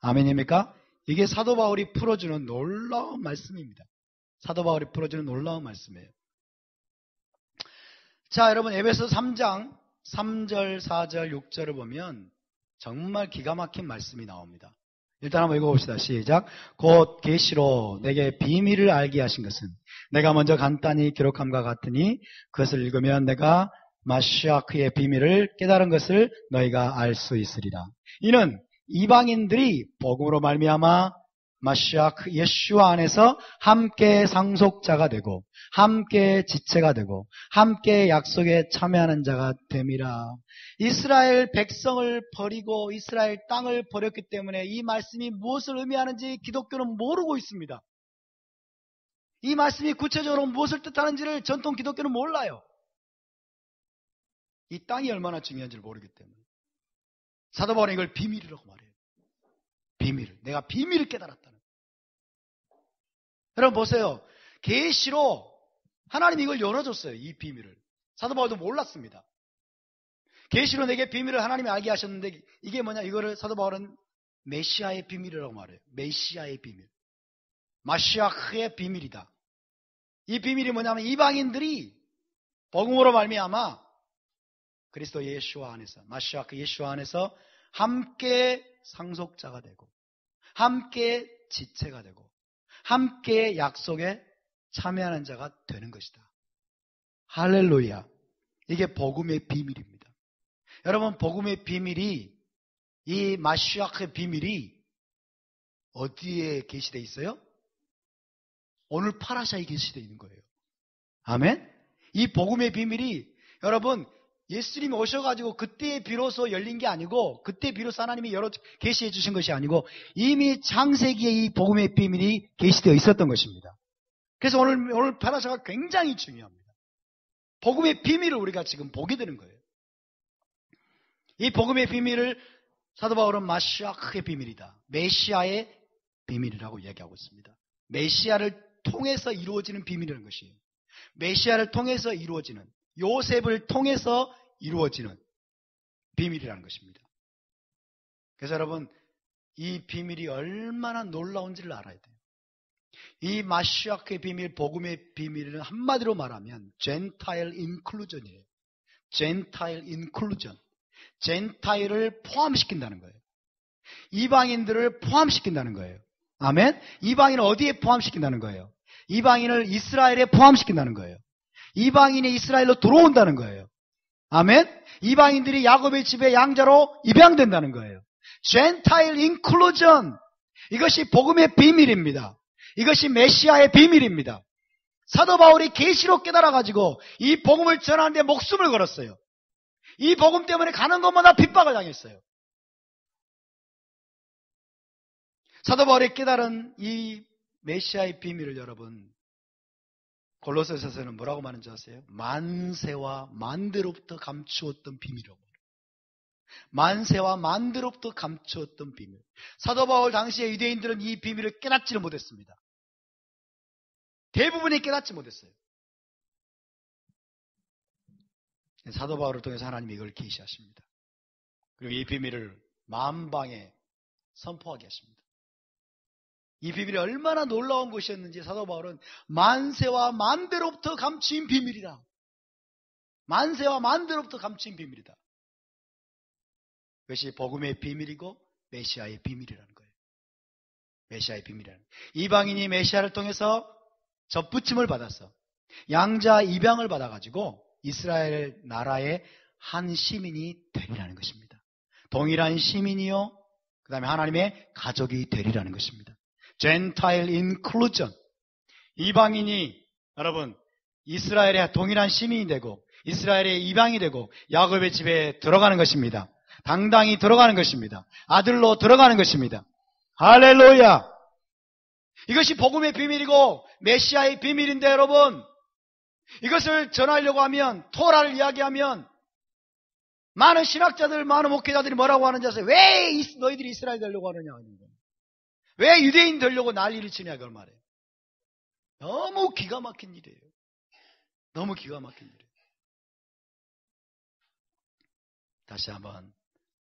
아멘입니까? 이게 사도 바울이 풀어주는 놀라운 말씀입니다. 사도 바울이 풀어주는 놀라운 말씀이에요. 자, 여러분 에베소 3장 3절, 4절, 6절을 보면 정말 기가 막힌 말씀이 나옵니다. 일단 한번 읽어봅시다. 시작. 곧 계시로 내게 비밀을 알게 하신 것은 내가 먼저 간단히 기록함과 같으니 그것을 읽으면 내가 마시아크의 비밀을 깨달은 것을 너희가 알 수 있으리라. 이는 이방인들이 복음으로 말미암아 마시아크 예수와 안에서 함께 상속자가 되고 함께 지체가 되고 함께 약속에 참여하는 자가 됨이라. 이스라엘 백성을 버리고 이스라엘 땅을 버렸기 때문에 이 말씀이 무엇을 의미하는지 기독교는 모르고 있습니다. 이 말씀이 구체적으로 무엇을 뜻하는지를 전통 기독교는 몰라요. 이 땅이 얼마나 중요한지를 모르기 때문에. 사도 바울은 이걸 비밀이라고 말해요. 비밀을. 내가 비밀을 깨달았다는. 여러분 보세요. 계시로 하나님이 이걸 열어줬어요. 이 비밀을. 사도 바울도 몰랐습니다. 계시로 내게 비밀을 하나님이 알게 하셨는데 이게 뭐냐? 이거를 사도 바울은 메시아의 비밀이라고 말해요. 메시아의 비밀. 마시아크의 비밀이다. 이 비밀이 뭐냐면 이방인들이 복음으로 말미암아 그리스도 예수와 안에서 마시아크 예수와 안에서 함께 상속자가 되고 함께 지체가 되고 함께 약속에 참여하는 자가 되는 것이다. 할렐루야. 이게 복음의 비밀입니다. 여러분, 복음의 비밀이, 이 마시아크의 비밀이 어디에 계시되어 있어요? 오늘 파라샤에 계시되어 있는 거예요. 아멘? 이 복음의 비밀이 여러분, 예수님이 오셔가지고 그때 비로소 열린 게 아니고, 그때 비로소 하나님이 계시해 주신 것이 아니고, 이미 창세기에 이 복음의 비밀이 계시되어 있었던 것입니다. 그래서 오늘 파라샤가 굉장히 중요합니다. 복음의 비밀을 우리가 지금 보게 되는 거예요. 이 복음의 비밀을 사도 바울은 마시아크의 비밀이다, 메시아의 비밀이라고 이야기하고 있습니다. 메시아를 통해서 이루어지는 비밀이라는 것이에요. 메시아를 통해서 이루어지는, 요셉을 통해서 이루어지는 비밀이라는 것입니다. 그래서 여러분, 이 비밀이 얼마나 놀라운지를 알아야 돼요. 이 마시아크의 비밀, 복음의 비밀은 한마디로 말하면 젠타일 인클루전이에요. 젠타일 인클루전. 젠타일을 포함시킨다는 거예요. 이방인들을 포함시킨다는 거예요. 아멘? 이방인을 어디에 포함시킨다는 거예요? 이방인을 이스라엘에 포함시킨다는 거예요. 이방인이 이스라엘로 들어온다는 거예요. 아멘? 이방인들이 야곱의 집에 양자로 입양된다는 거예요. 젠타일 인클루전. 이것이 복음의 비밀입니다. 이것이 메시아의 비밀입니다. 사도 바울이 계시로 깨달아가지고 이 복음을 전하는데 목숨을 걸었어요. 이 복음 때문에 가는 곳마다 핍박을 당했어요. 사도 바울이 깨달은 이 메시아의 비밀을 여러분, 골로새서에서는 뭐라고 말하는지 아세요? 만세와 만대로부터 감추었던 비밀이라고 말해요. 만세와 만대로부터 감추었던 비밀. 사도 바울 당시에 유대인들은 이 비밀을 깨닫지를 못했습니다. 대부분이 깨닫지 못했어요. 사도 바울을 통해서 하나님이 이걸 계시하십니다. 그리고 이 비밀을 만방에 선포하게 하십니다. 이 비밀이 얼마나 놀라운 것이었는지 사도 바울은 만세와 만대로부터 감추인 비밀이다. 만세와 만대로부터 감추인 비밀이다. 그것이 복음의 비밀이고 메시아의 비밀이라는 거예요. 메시아의 비밀이라는 거예요. 이방인이 메시아를 통해서 접붙임을 받아서 양자 입양을 받아가지고 이스라엘 나라의 한 시민이 되리라는 것입니다. 동일한 시민이요, 그 다음에 하나님의 가족이 되리라는 것입니다. Gentile inclusion. 이방인이 여러분 이스라엘의 동일한 시민이 되고 이스라엘의 이방이 되고 야곱의 집에 들어가는 것입니다. 당당히 들어가는 것입니다. 아들로 들어가는 것입니다. 할렐루야. 이것이 복음의 비밀이고 메시아의 비밀인데 여러분, 이것을 전하려고 하면, 토라를 이야기하면 많은 신학자들, 많은 목회자들이 뭐라고 하는지 아세요? 왜 너희들이 이스라엘 되려고 하느냐 하는 거예요. 왜 유대인 되려고 난리를 치냐 그걸 말해요. 너무 기가 막힌 일이에요. 너무 기가 막힌 일이에요. 다시 한번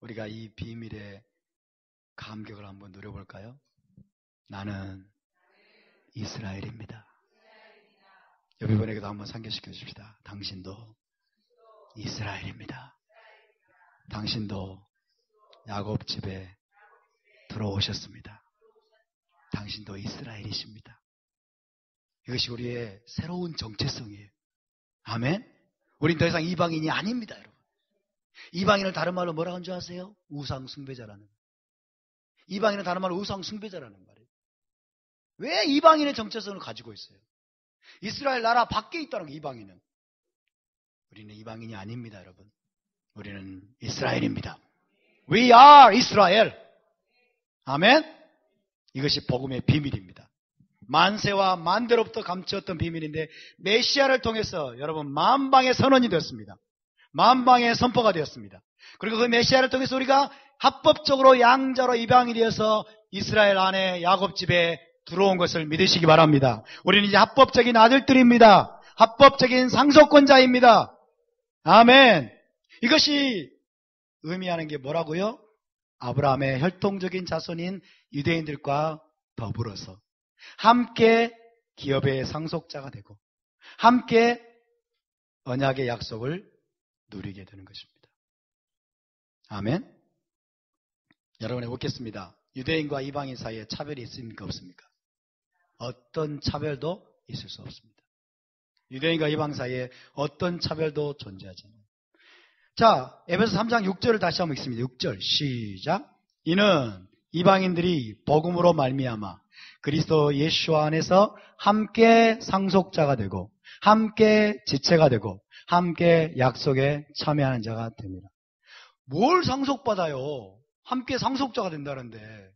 우리가 이 비밀의 감격을 한번 누려볼까요? 나는 이스라엘입니다. 여러분에게도 한번 상기시켜 줍시다. 당신도 이스라엘입니다. 당신도 야곱 집에 들어오셨습니다. 당신도 이스라엘이십니다. 이것이 우리의 새로운 정체성이에요. 아멘? 우린 더 이상 이방인이 아닙니다, 여러분. 이방인을 다른 말로 뭐라고 하는 줄 아세요? 우상숭배자라는. 이방인은 다른 말로 우상숭배자라는 말이에요. 왜 이방인의 정체성을 가지고 있어요? 이스라엘 나라 밖에 있다는 거, 이방인은. 우리는 이방인이 아닙니다, 여러분. 우리는 이스라엘입니다. We are Israel. 아멘? 이것이 복음의 비밀입니다. 만세와 만대로부터 감추었던 비밀인데 메시아를 통해서 여러분 만방의 선언이 되었습니다. 만방의 선포가 되었습니다. 그리고 그 메시아를 통해서 우리가 합법적으로 양자로 입양이 되어서 이스라엘 안에 야곱 집에 들어온 것을 믿으시기 바랍니다. 우리는 이제 합법적인 아들들입니다. 합법적인 상속권자입니다. 아멘. 이것이 의미하는 게 뭐라고요? 아브라함의 혈통적인 자손인 유대인들과 더불어서 함께 기업의 상속자가 되고 함께 언약의 약속을 누리게 되는 것입니다. 아멘. 여러분이 묻겠습니다. 유대인과 이방인 사이에 차별이 있습니까? 없습니까? 어떤 차별도 있을 수 없습니다. 유대인과 이방 사이에 어떤 차별도 존재하지 않아요. 자, 에베소 3장 6절을 다시 한번 읽습니다. 6절 시작. 이는 이방인들이 복음으로 말미암아 그리스도 예수 안에서 함께 상속자가 되고 함께 지체가 되고 함께 약속에 참여하는 자가 됩니다. 뭘 상속받아요? 함께 상속자가 된다는데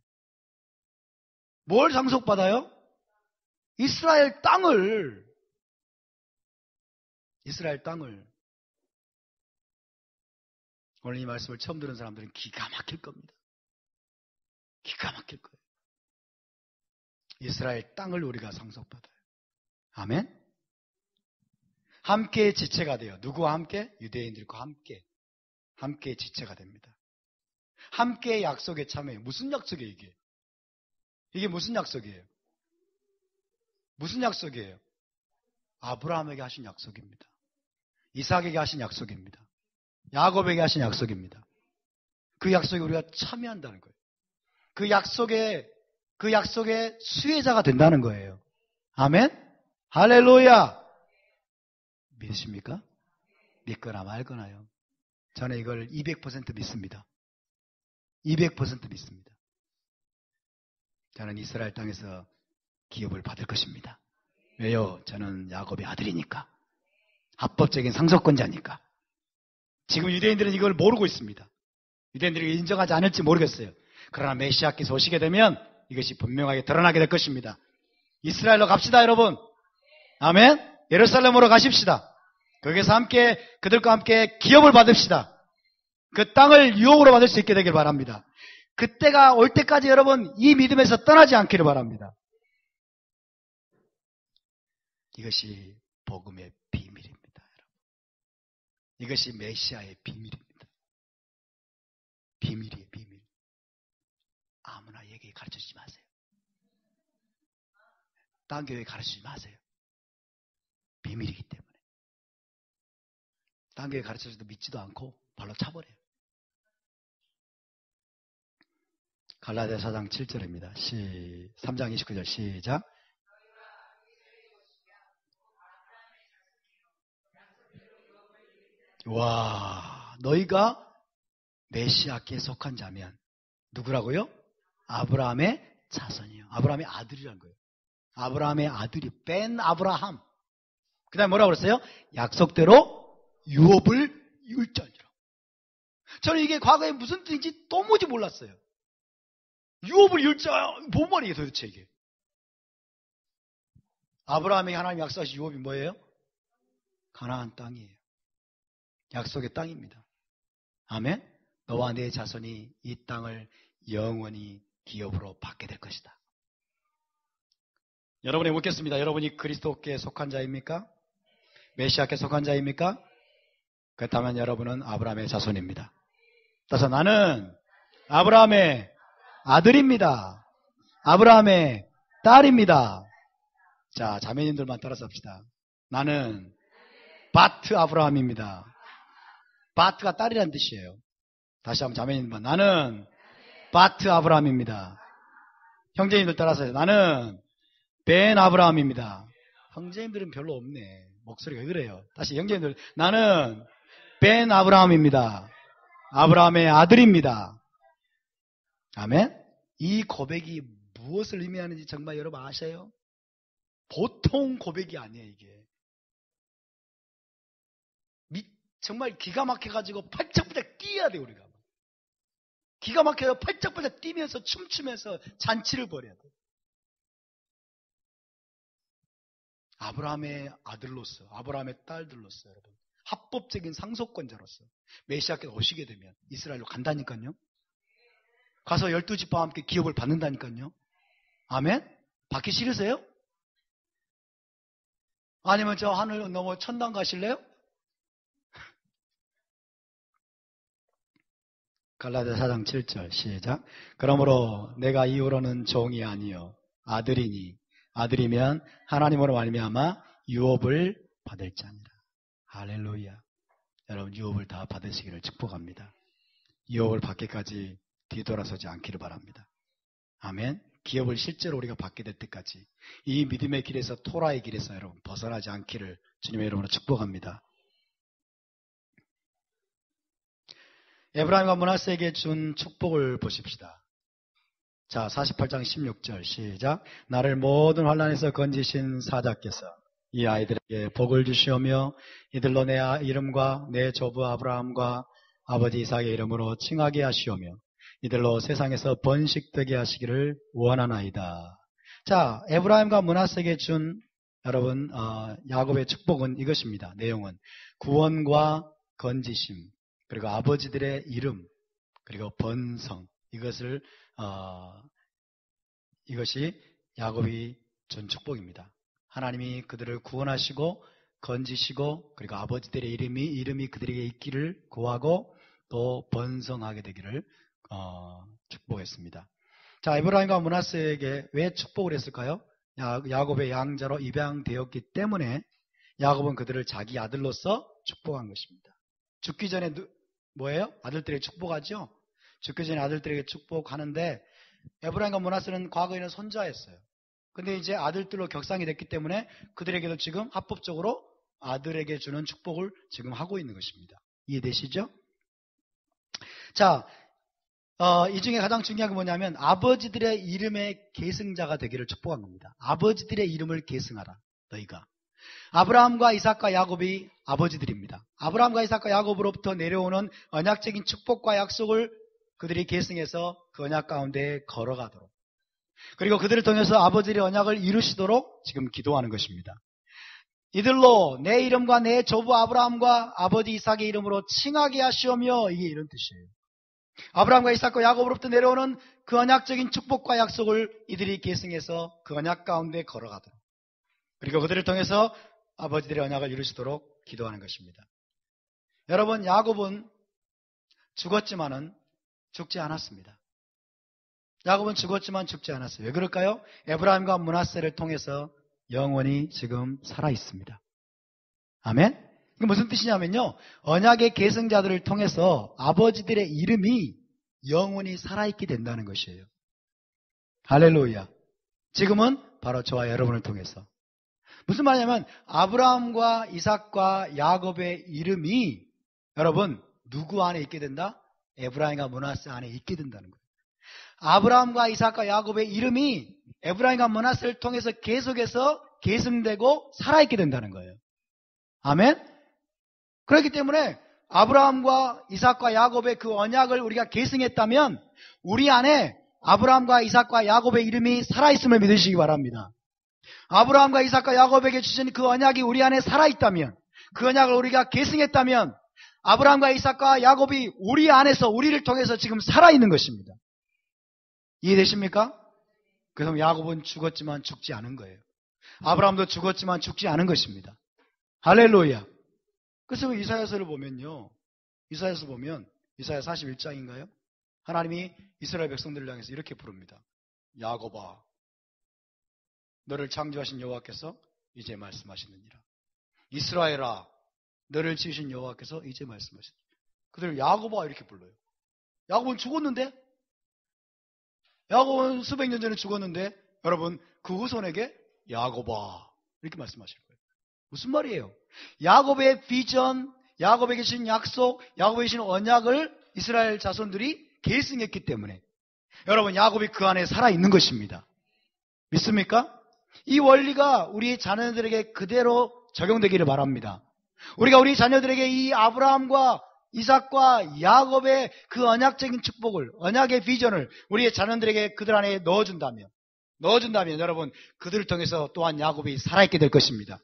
뭘 상속받아요? 이스라엘 땅을 오늘 이 말씀을 처음 들은 사람들은 기가 막힐 겁니다. 기가 막힐 거예요. 이스라엘 땅을 우리가 상속받아요. 아멘? 함께 지체가 돼요. 누구와 함께? 유대인들과 함께 지체가 됩니다. 함께 약속에 참여해요. 무슨 약속이에요 이게? 이게 무슨 약속이에요? 무슨 약속이에요? 아브라함에게 하신 약속입니다. 이삭에게 하신 약속입니다. 야곱에게 하신 약속입니다. 그 약속에 우리가 참여한다는 거예요. 그 약속의 수혜자가 된다는 거예요. 아멘? 할렐루야! 믿으십니까? 믿거나 말거나요. 저는 이걸 200% 믿습니다. 200% 믿습니다. 저는 이스라엘 땅에서 기업을 받을 것입니다. 왜요? 저는 야곱의 아들이니까. 합법적인 상속권자니까. 지금 유대인들은 이걸 모르고 있습니다. 유대인들이 인정하지 않을지 모르겠어요. 그러나 메시아께서 오시게 되면 이것이 분명하게 드러나게 될 것입니다. 이스라엘로 갑시다, 여러분. 아멘? 예루살렘으로 가십시다. 거기서 그들과 함께 기업을 받읍시다. 그 땅을 유업으로 받을 수 있게 되길 바랍니다. 그때가 올 때까지 여러분 이 믿음에서 떠나지 않기를 바랍니다. 이것이 복음의 비밀입니다, 여러분. 이것이 메시아의 비밀입니다. 비밀이에요, 비밀. 아무나 얘기 가르쳐주지 마세요. 딴 교회 가르쳐주지 마세요. 비밀이기 때문에. 딴 교회 가르쳐줘도 믿지도 않고 발로 차버려요. 갈라디아 4장 7절입니다. 3장 29절 시작. 와, 너희가 메시아께 속한 자면 누구라고요? 아브라함의 자손이요. 아브라함의 아들이란 거예요. 아브라함의 아들이 벤 아브라함. 그 다음에 뭐라고 그랬어요? 약속대로 유업을 이을지니라. 저는 이게 과거에 무슨 뜻인지 도무지 몰랐어요. 유업을 이을자, 뭔 말이에요 도대체 이게? 아브라함에게 하나님 약속하신 유업이 뭐예요? 가나안 땅이에요. 약속의 땅입니다. 아멘? 너와 내 자손이 이 땅을 영원히 기업으로 받게 될 것이다. 여러분이 묻겠습니다. 여러분이 그리스도께 속한 자입니까? 메시아께 속한 자입니까? 그렇다면 여러분은 아브라함의 자손입니다. 따라서 나는 아브라함의 아들입니다. 아브라함의 딸입니다. 자, 자매님들만 따라서 합시다. 나는 바트 아브라함입니다. 바트가 딸이란 뜻이에요. 다시 한번 자매님들만. 나는 바트 아브라함입니다. 형제님들 따라서 해요. 나는 벤 아브라함입니다. 형제님들은 별로 없네. 목소리가 왜 그래요? 다시 형제님들. 나는 벤 아브라함입니다. 아브라함의 아들입니다. 아멘? 이 고백이 무엇을 의미하는지 정말 여러분 아셔요? 보통 고백이 아니에요, 이게. 정말 기가 막혀가지고 팔짝팔짝 뛰어야 돼요, 우리가. 기가 막혀서 팔짝팔짝 뛰면서 춤추면서 잔치를 벌여야 돼요. 아브라함의 아들로서, 아브라함의 딸들로서, 여러분. 합법적인 상속권자로서 메시아께서 오시게 되면 이스라엘로 간다니까요. 가서 12지파와 함께 기업을 받는다니까요. 아멘? 받기 싫으세요? 아니면 저 하늘 넘어 천당 가실래요? 갈라디아 4장 7절 시작. 그러므로 내가 이후로는 종이 아니요 아들이니 아들이면 하나님으로 말미암아 유업을 받을 자니라. 할렐루야. 여러분 유업을 다 받으시기를 축복합니다. 유업을 받기까지 뒤돌아서지 않기를 바랍니다. 아멘. 기업을 실제로 우리가 받게 될 때까지 이 믿음의 길에서, 토라의 길에서 여러분 벗어나지 않기를 주님의 이름으로 축복합니다. 에브라임과 므낫세에게 준 축복을 보십시다. 자, 48장 16절 시작. 나를 모든 환난에서 건지신 사자께서 이 아이들에게 복을 주시오며 이들로 내 이름과 내 조부 아브라함과 아버지 이삭의 이름으로 칭하게 하시오며 이들로 세상에서 번식되게 하시기를 원하나이다. 자, 에브라임과 므낫세에게 준 여러분 야곱의 축복은 이것입니다. 내용은 구원과 건지심, 그리고 아버지들의 이름, 그리고 번성, 이것이 야곱이 준 축복입니다. 하나님이 그들을 구원하시고 건지시고 그리고 아버지들의 이름이 그들에게 있기를 구하고 또 번성하게 되기를 축복했습니다. 자, 에브라임과 므낫세에게 왜 축복을 했을까요? 야곱의 양자로 입양되었기 때문에 야곱은 그들을 자기 아들로서 축복한 것입니다. 죽기 전에 뭐예요? 아들들에게 축복하죠? 죽기 전에 아들들에게 축복하는데 에브라임과 므낫세는 과거에는 손자였어요. 근데 이제 아들들로 격상이 됐기 때문에 그들에게도 지금 합법적으로 아들에게 주는 축복을 지금 하고 있는 것입니다. 이해되시죠? 자, 이 중에 가장 중요한 게 뭐냐면 아버지들의 이름의 계승자가 되기를 축복한 겁니다. 아버지들의 이름을 계승하라, 너희가. 아브라함과 이삭과 야곱이 아버지들입니다. 아브라함과 이삭과 야곱으로부터 내려오는 언약적인 축복과 약속을 그들이 계승해서 그 언약 가운데 걸어가도록, 그리고 그들을 통해서 아버지의 언약을 이루시도록 지금 기도하는 것입니다. 이들로 내 이름과 내 조부 아브라함과 아버지 이삭의 이름으로 칭하게 하시오며, 이게 이런 뜻이에요. 아브라함과 이삭과 야곱으로부터 내려오는 그 언약적인 축복과 약속을 이들이 계승해서 그 언약 가운데 걸어가도록, 그리고 그들을 통해서 아버지들의 언약을 이루시도록 기도하는 것입니다. 여러분, 야곱은 죽었지만은 죽지 않았습니다. 야곱은 죽었지만 죽지 않았어요. 왜 그럴까요? 에브라임과 므낫세를 통해서 영원히 지금 살아있습니다. 아멘? 이게 무슨 뜻이냐면요, 언약의 계승자들을 통해서 아버지들의 이름이 영원히 살아있게 된다는 것이에요. 할렐루야. 지금은 바로 저와 여러분을 통해서. 무슨 말이냐면 아브라함과 이삭과 야곱의 이름이 여러분 누구 안에 있게 된다? 에브라임과 므낫세 안에 있게 된다는 거예요. 아브라함과 이삭과 야곱의 이름이 에브라임과 므낫세를 통해서 계속해서 계승되고 살아있게 된다는 거예요. 아멘? 그렇기 때문에 아브라함과 이삭과 야곱의 그 언약을 우리가 계승했다면 우리 안에 아브라함과 이삭과 야곱의 이름이 살아있음을 믿으시기 바랍니다. 아브라함과 이삭과 야곱에게 주신 그 언약이 우리 안에 살아있다면, 그 언약을 우리가 계승했다면 아브라함과 이삭과 야곱이 우리 안에서 우리를 통해서 지금 살아있는 것입니다. 이해되십니까? 그래서 야곱은 죽었지만 죽지 않은 거예요. 아브라함도 죽었지만 죽지 않은 것입니다. 할렐루야. 그래서 이사야서를 보면요, 이사야서 보면 이사야 41장인가요? 하나님이 이스라엘 백성들을 향해서 이렇게 부릅니다. 야곱아, 너를 창조하신 여호와께서 이제 말씀하시느니라. 이스라엘아, 너를 지으신 여호와께서 이제 말씀하시느니라. 그들을 야곱아 이렇게 불러요. 야곱은 죽었는데, 야곱은 수백 년 전에 죽었는데 여러분 그 후손에게 야곱아 이렇게 말씀하실 거예요. 무슨 말이에요? 야곱의 비전, 야곱에게 주신 약속, 야곱에게 주신 언약을 이스라엘 자손들이 계승했기 때문에 여러분 야곱이 그 안에 살아있는 것입니다. 믿습니까? 이 원리가 우리 자녀들에게 그대로 적용되기를 바랍니다. 우리가 우리 자녀들에게 이 아브라함과 이삭과 야곱의 그 언약적인 축복을, 언약의 비전을 우리의 자녀들에게 그들 안에 넣어준다면 여러분 그들을 통해서 또한 야곱이 살아있게 될 것입니다.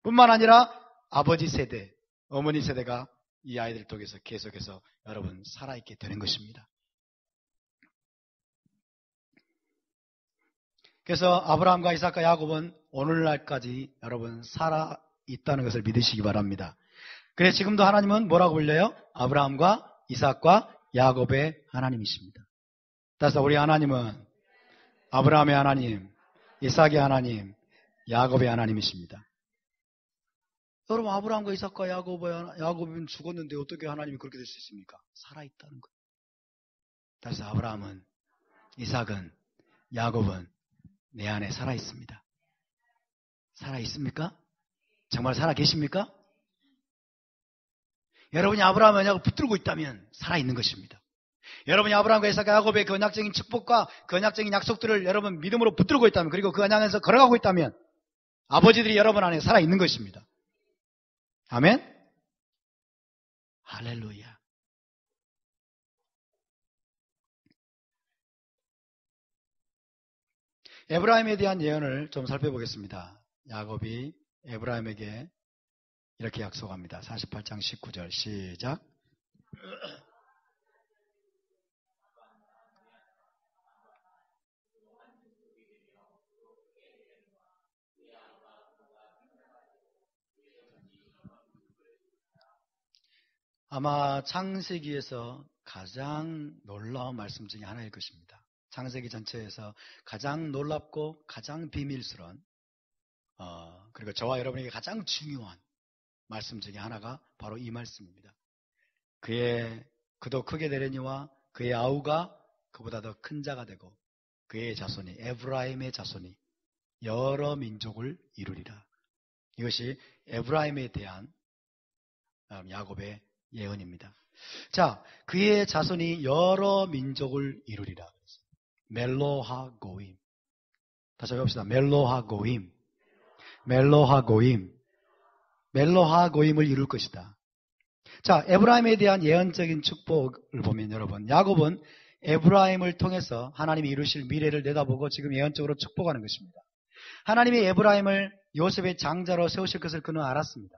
뿐만 아니라 아버지 세대, 어머니 세대가 이 아이들을 통해서 계속해서 여러분 살아있게 되는 것입니다. 그래서 아브라함과 이삭과 야곱은 오늘날까지 여러분 살아있다는 것을 믿으시기 바랍니다. 그래서 지금도 하나님은 뭐라고 불려요? 아브라함과 이삭과 야곱의 하나님이십니다. 따라서 우리 하나님은 아브라함의 하나님, 이삭의 하나님, 야곱의 하나님이십니다. 여러분 아브라함과 이삭과 야곱은 죽었는데 어떻게 하나님이 그렇게 될 수 있습니까? 살아있다는 거예요. 따라서 아브라함은, 이삭은, 야곱은 내 안에 살아 있습니다. 살아 있습니까? 정말 살아 계십니까? 여러분이 아브라함과 야곱을 붙들고 있다면 살아 있는 것입니다. 여러분이 아브라함과 이삭과 야곱의 그 언약적인 축복과 그 언약적인 약속들을 여러분 믿음으로 붙들고 있다면, 그리고 그 언약에서 걸어가고 있다면 아버지들이 여러분 안에 살아 있는 것입니다. 아멘? 할렐루야. 에브라임에 대한 예언을 좀 살펴보겠습니다. 야곱이 에브라임에게 이렇게 약속합니다. 48장 19절 시작. 아마 창세기에서 가장 놀라운 말씀 중에 하나일 것입니다. 창세기 전체에서 가장 놀랍고 가장 비밀스러운 그리고 저와 여러분에게 가장 중요한 말씀 중에 하나가 바로 이 말씀입니다. 그의 그도 크게 되려니와 그의 아우가 그보다 더 큰 자가 되고 그의 자손이, 에브라임의 자손이 여러 민족을 이루리라. 이것이 에브라임에 대한 야곱의 예언입니다. 자, 그의 자손이 여러 민족을 이루리라. 멜로하 고임. 다시 해봅시다. 멜로하 고임. 멜로하 고임. 멜로하 고임을 이룰 것이다. 자, 에브라임에 대한 예언적인 축복을 보면 여러분, 야곱은 에브라임을 통해서 하나님이 이루실 미래를 내다보고 지금 예언적으로 축복하는 것입니다. 하나님이 에브라임을 요셉의 장자로 세우실 것을 그는 알았습니다.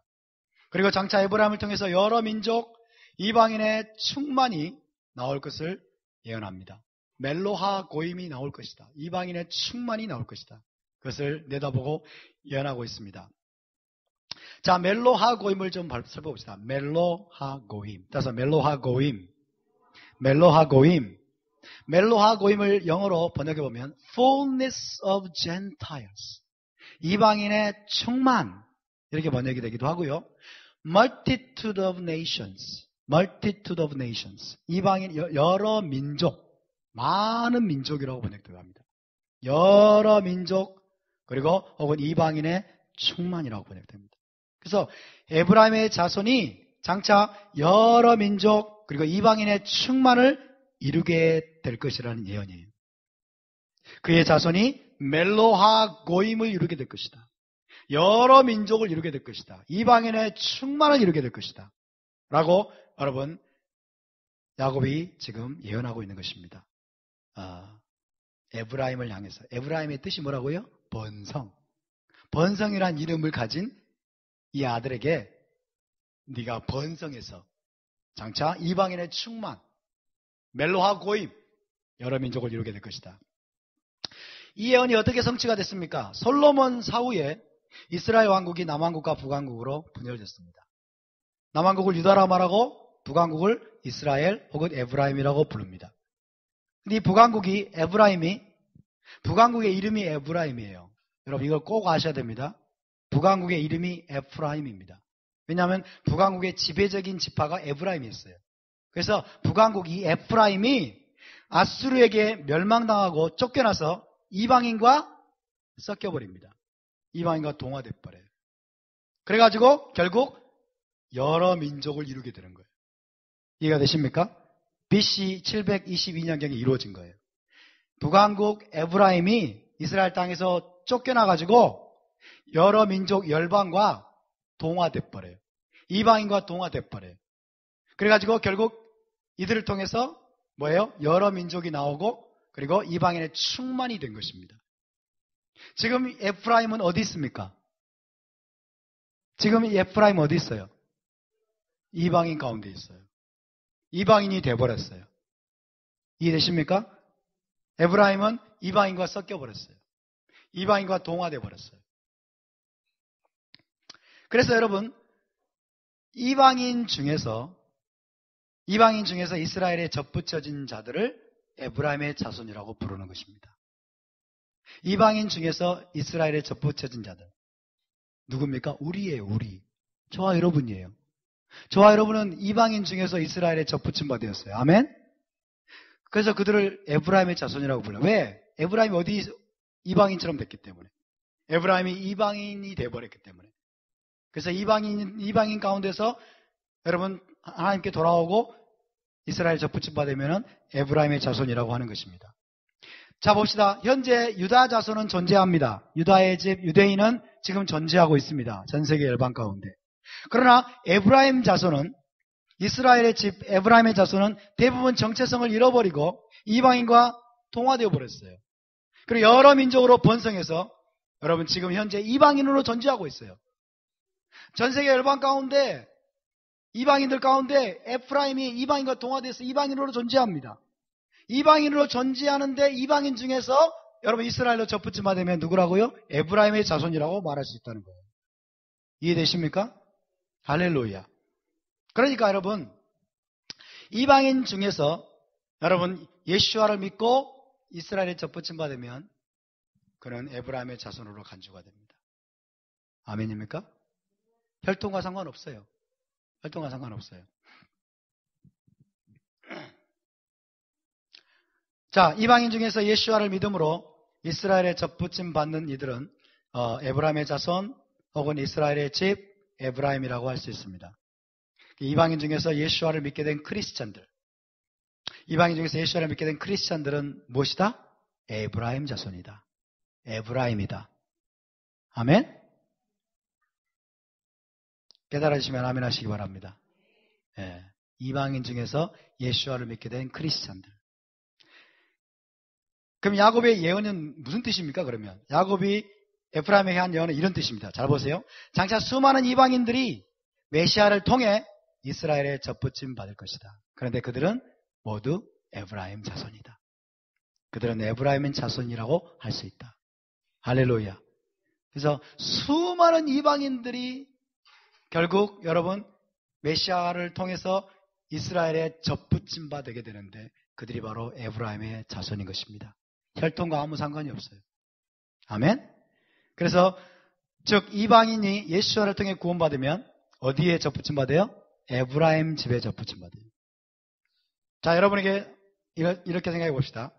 그리고 장차 에브라임을 통해서 여러 민족, 이방인의 충만이 나올 것을 예언합니다. 멜로하 고임이 나올 것이다. 이방인의 충만이 나올 것이다. 그것을 내다보고 예언하고 있습니다. 자, 멜로하 고임을 좀 살펴봅시다. 멜로하 고임. 따라서 멜로하 고임. 멜로하 고임. 멜로하 고임을 영어로 번역해보면 fullness of Gentiles. 이방인의 충만. 이렇게 번역이 되기도 하고요. multitude of nations. multitude of nations. 이방인, 여러 민족. 많은 민족이라고 번역되고 합니다. 여러 민족, 그리고 혹은 이방인의 충만이라고 번역됩니다. 그래서 에브라임의 자손이 장차 여러 민족, 그리고 이방인의 충만을 이루게 될 것이라는 예언이에요. 그의 자손이 멜로하 고임을 이루게 될 것이다. 여러 민족을 이루게 될 것이다. 이방인의 충만을 이루게 될 것이다. 라고 여러분, 야곱이 지금 예언하고 있는 것입니다. 에브라임을 향해서. 에브라임의 뜻이 뭐라고요? 번성. 번성이란 이름을 가진 이 아들에게 네가 번성해서 장차 이방인의 충만, 멜로하 고임, 여러 민족을 이루게 될 것이다. 이 예언이 어떻게 성취가 됐습니까? 솔로몬 사후에 이스라엘 왕국이 남왕국과 북왕국으로 분열됐습니다. 남왕국을 유다라 말하고 북왕국을 이스라엘 혹은 에브라임이라고 부릅니다. 근데 이 북왕국의 이름이 에브라임이에요. 여러분 이걸 꼭 아셔야 됩니다. 북왕국의 이름이 에프라임입니다. 왜냐하면 북왕국의 지배적인 지파가 에브라임이었어요. 그래서 북왕국 이 에프라임이 아수르에게 멸망당하고 쫓겨나서 이방인과 섞여버립니다. 이방인과 동화돼 버려요. 그래가지고 결국 여러 민족을 이루게 되는 거예요. 이해가 되십니까? BC 722년경에 이루어진 거예요. 북왕국 에브라임이 이스라엘 땅에서 쫓겨나가지고 여러 민족 열방과 동화돼 버려요. 이방인과 동화돼 버려요. 그래가지고 결국 이들을 통해서 뭐예요? 여러 민족이 나오고 그리고 이방인의 충만이 된 것입니다. 지금 에프라임은 어디 있습니까? 지금 이 에프라임 어디 있어요? 이방인 가운데 있어요. 이방인이 돼버렸어요. 이해되십니까? 에브라임은 이방인과 섞여버렸어요. 이방인과 동화돼 버렸어요. 그래서 여러분, 이방인 중에서 이스라엘에 접붙여진 자들을 에브라임의 자손이라고 부르는 것입니다. 이방인 중에서 이스라엘에 접붙여진 자들. 누굽니까? 우리예요, 우리. 저와 여러분이에요. 저와 여러분은 이방인 중에서 이스라엘에 접붙임 바 되었어요. 아멘? 그래서 그들을 에브라임의 자손이라고 불러요. 왜? 에브라임이 어디 이방인처럼 됐기 때문에. 에브라임이 이방인이 돼버렸기 때문에. 그래서 이방인 가운데서 여러분 하나님께 돌아오고 이스라엘 접붙임 받으면 에브라임의 자손이라고 하는 것입니다. 자, 봅시다. 현재 유다 자손은 존재합니다. 유다의 집, 유대인은 지금 존재하고 있습니다. 전 세계 열방 가운데. 그러나 에브라임 자손은, 이스라엘의 집, 에브라임의 자손은 대부분 정체성을 잃어버리고 이방인과 동화되어 버렸어요. 그리고 여러 민족으로 번성해서 여러분 지금 현재 이방인으로 존재하고 있어요. 전 세계 열방 가운데 이방인들 가운데 에프라임이 이방인과 동화돼서 이방인으로 존재합니다. 이방인으로 존재하는데 이방인 중에서 여러분 이스라엘로 접붙임 받으면 누구라고요? 에브라임의 자손이라고 말할 수 있다는 거예요. 이해되십니까? 할렐루야. 그러니까 여러분 이방인 중에서 여러분 예수와를 믿고 이스라엘에 접붙임 받으면 그는 에브라임의 자손으로 간주가 됩니다. 아멘입니까? 혈통과 상관없어요. 혈통과 상관없어요. 자, 이방인 중에서 예수와를 믿음으로 이스라엘에 접붙임 받는 이들은 에브라임의 자손 혹은 이스라엘의 집 에브라임이라고 할 수 있습니다. 이방인 중에서 예수와를 믿게 된 크리스찬들, 이방인 중에서 예수와를 믿게 된 크리스찬들은 무엇이다? 에브라임 자손이다. 에브라임이다. 아멘? 깨달아주시면 아멘 하시기 바랍니다. 예, 이방인 중에서 예수와를 믿게 된 크리스찬들. 그럼 야곱의 예언은 무슨 뜻입니까? 그러면 야곱이 에프라임에게 한 예언은 이런 뜻입니다. 잘 보세요. 장차 수많은 이방인들이 메시아를 통해 이스라엘에 접붙임 받을 것이다. 그런데 그들은 모두 에브라임 자손이다. 그들은 에브라임의 자손이라고 할 수 있다. 할렐루야. 그래서 수많은 이방인들이 결국 여러분 메시아를 통해서 이스라엘에 접붙임 받게 되는데 그들이 바로 에브라임의 자손인 것입니다. 혈통과 아무 상관이 없어요. 아멘? 그래서 즉 이방인이 예수와를 통해 구원받으면 어디에 접붙임 받아요? 에브라임 집에 접붙임 받아요. 자, 여러분에게 이렇게 생각해 봅시다.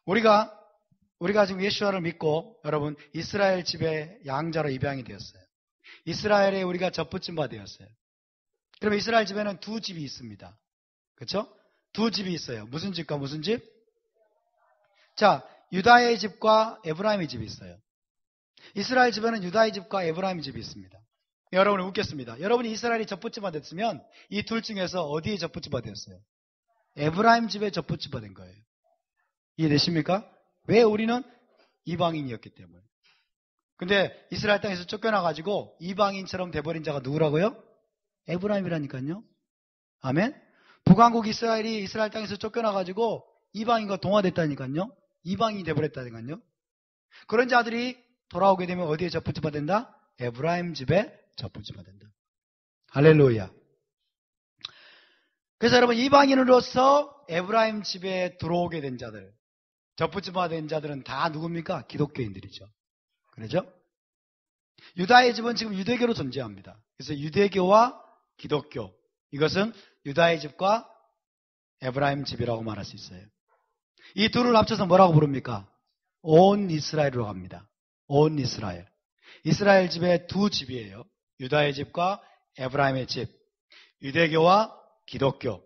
우리가 지금 예수와를 믿고 여러분 이스라엘 집에 양자로 입양이 되었어요. 이스라엘에 우리가 접붙임 받았어요. 그러면 이스라엘 집에는 두 집이 있습니다. 그렇죠? 두 집이 있어요. 무슨 집과 무슨 집? 자, 유다의 집과 에브라임의 집이 있어요. 이스라엘 집에는 유다의 집과 에브라임의 집이 있습니다. 여러분을 묻겠습니다. 여러분이 이스라엘이 접붙임 받았으면 이 둘 중에서 어디에 접붙임 받았어요? 에브라임 집에 접붙임 받은 거예요. 이해되십니까? 왜? 우리는 이방인이었기 때문에. 근데 이스라엘 땅에서 쫓겨나가지고 이방인처럼 돼버린 자가 누구라고요? 에브라임이라니까요. 아멘? 북왕국 이스라엘이 이스라엘 땅에서 쫓겨나가지고 이방인과 동화됐다니까요. 이방인이 돼버렸다니까요. 그런 자들이 돌아오게 되면 어디에 접붙임 받는다? 에브라임 집에 접붙임 받는다. 할렐루야. 그래서 여러분 이방인으로서 에브라임 집에 들어오게 된 자들, 접붙임 받은 자들은 다 누굽니까? 기독교인들이죠. 그렇죠? 유다의 집은 지금 유대교로 존재합니다. 그래서 유대교와 기독교, 이것은 유다의 집과 에브라임 집이라고 말할 수 있어요. 이 둘을 합쳐서 뭐라고 부릅니까? 온 이스라엘이라고 합니다. 온 이스라엘. 이스라엘 집에 두 집이에요. 유다의 집과 에브라임의 집. 유대교와 기독교.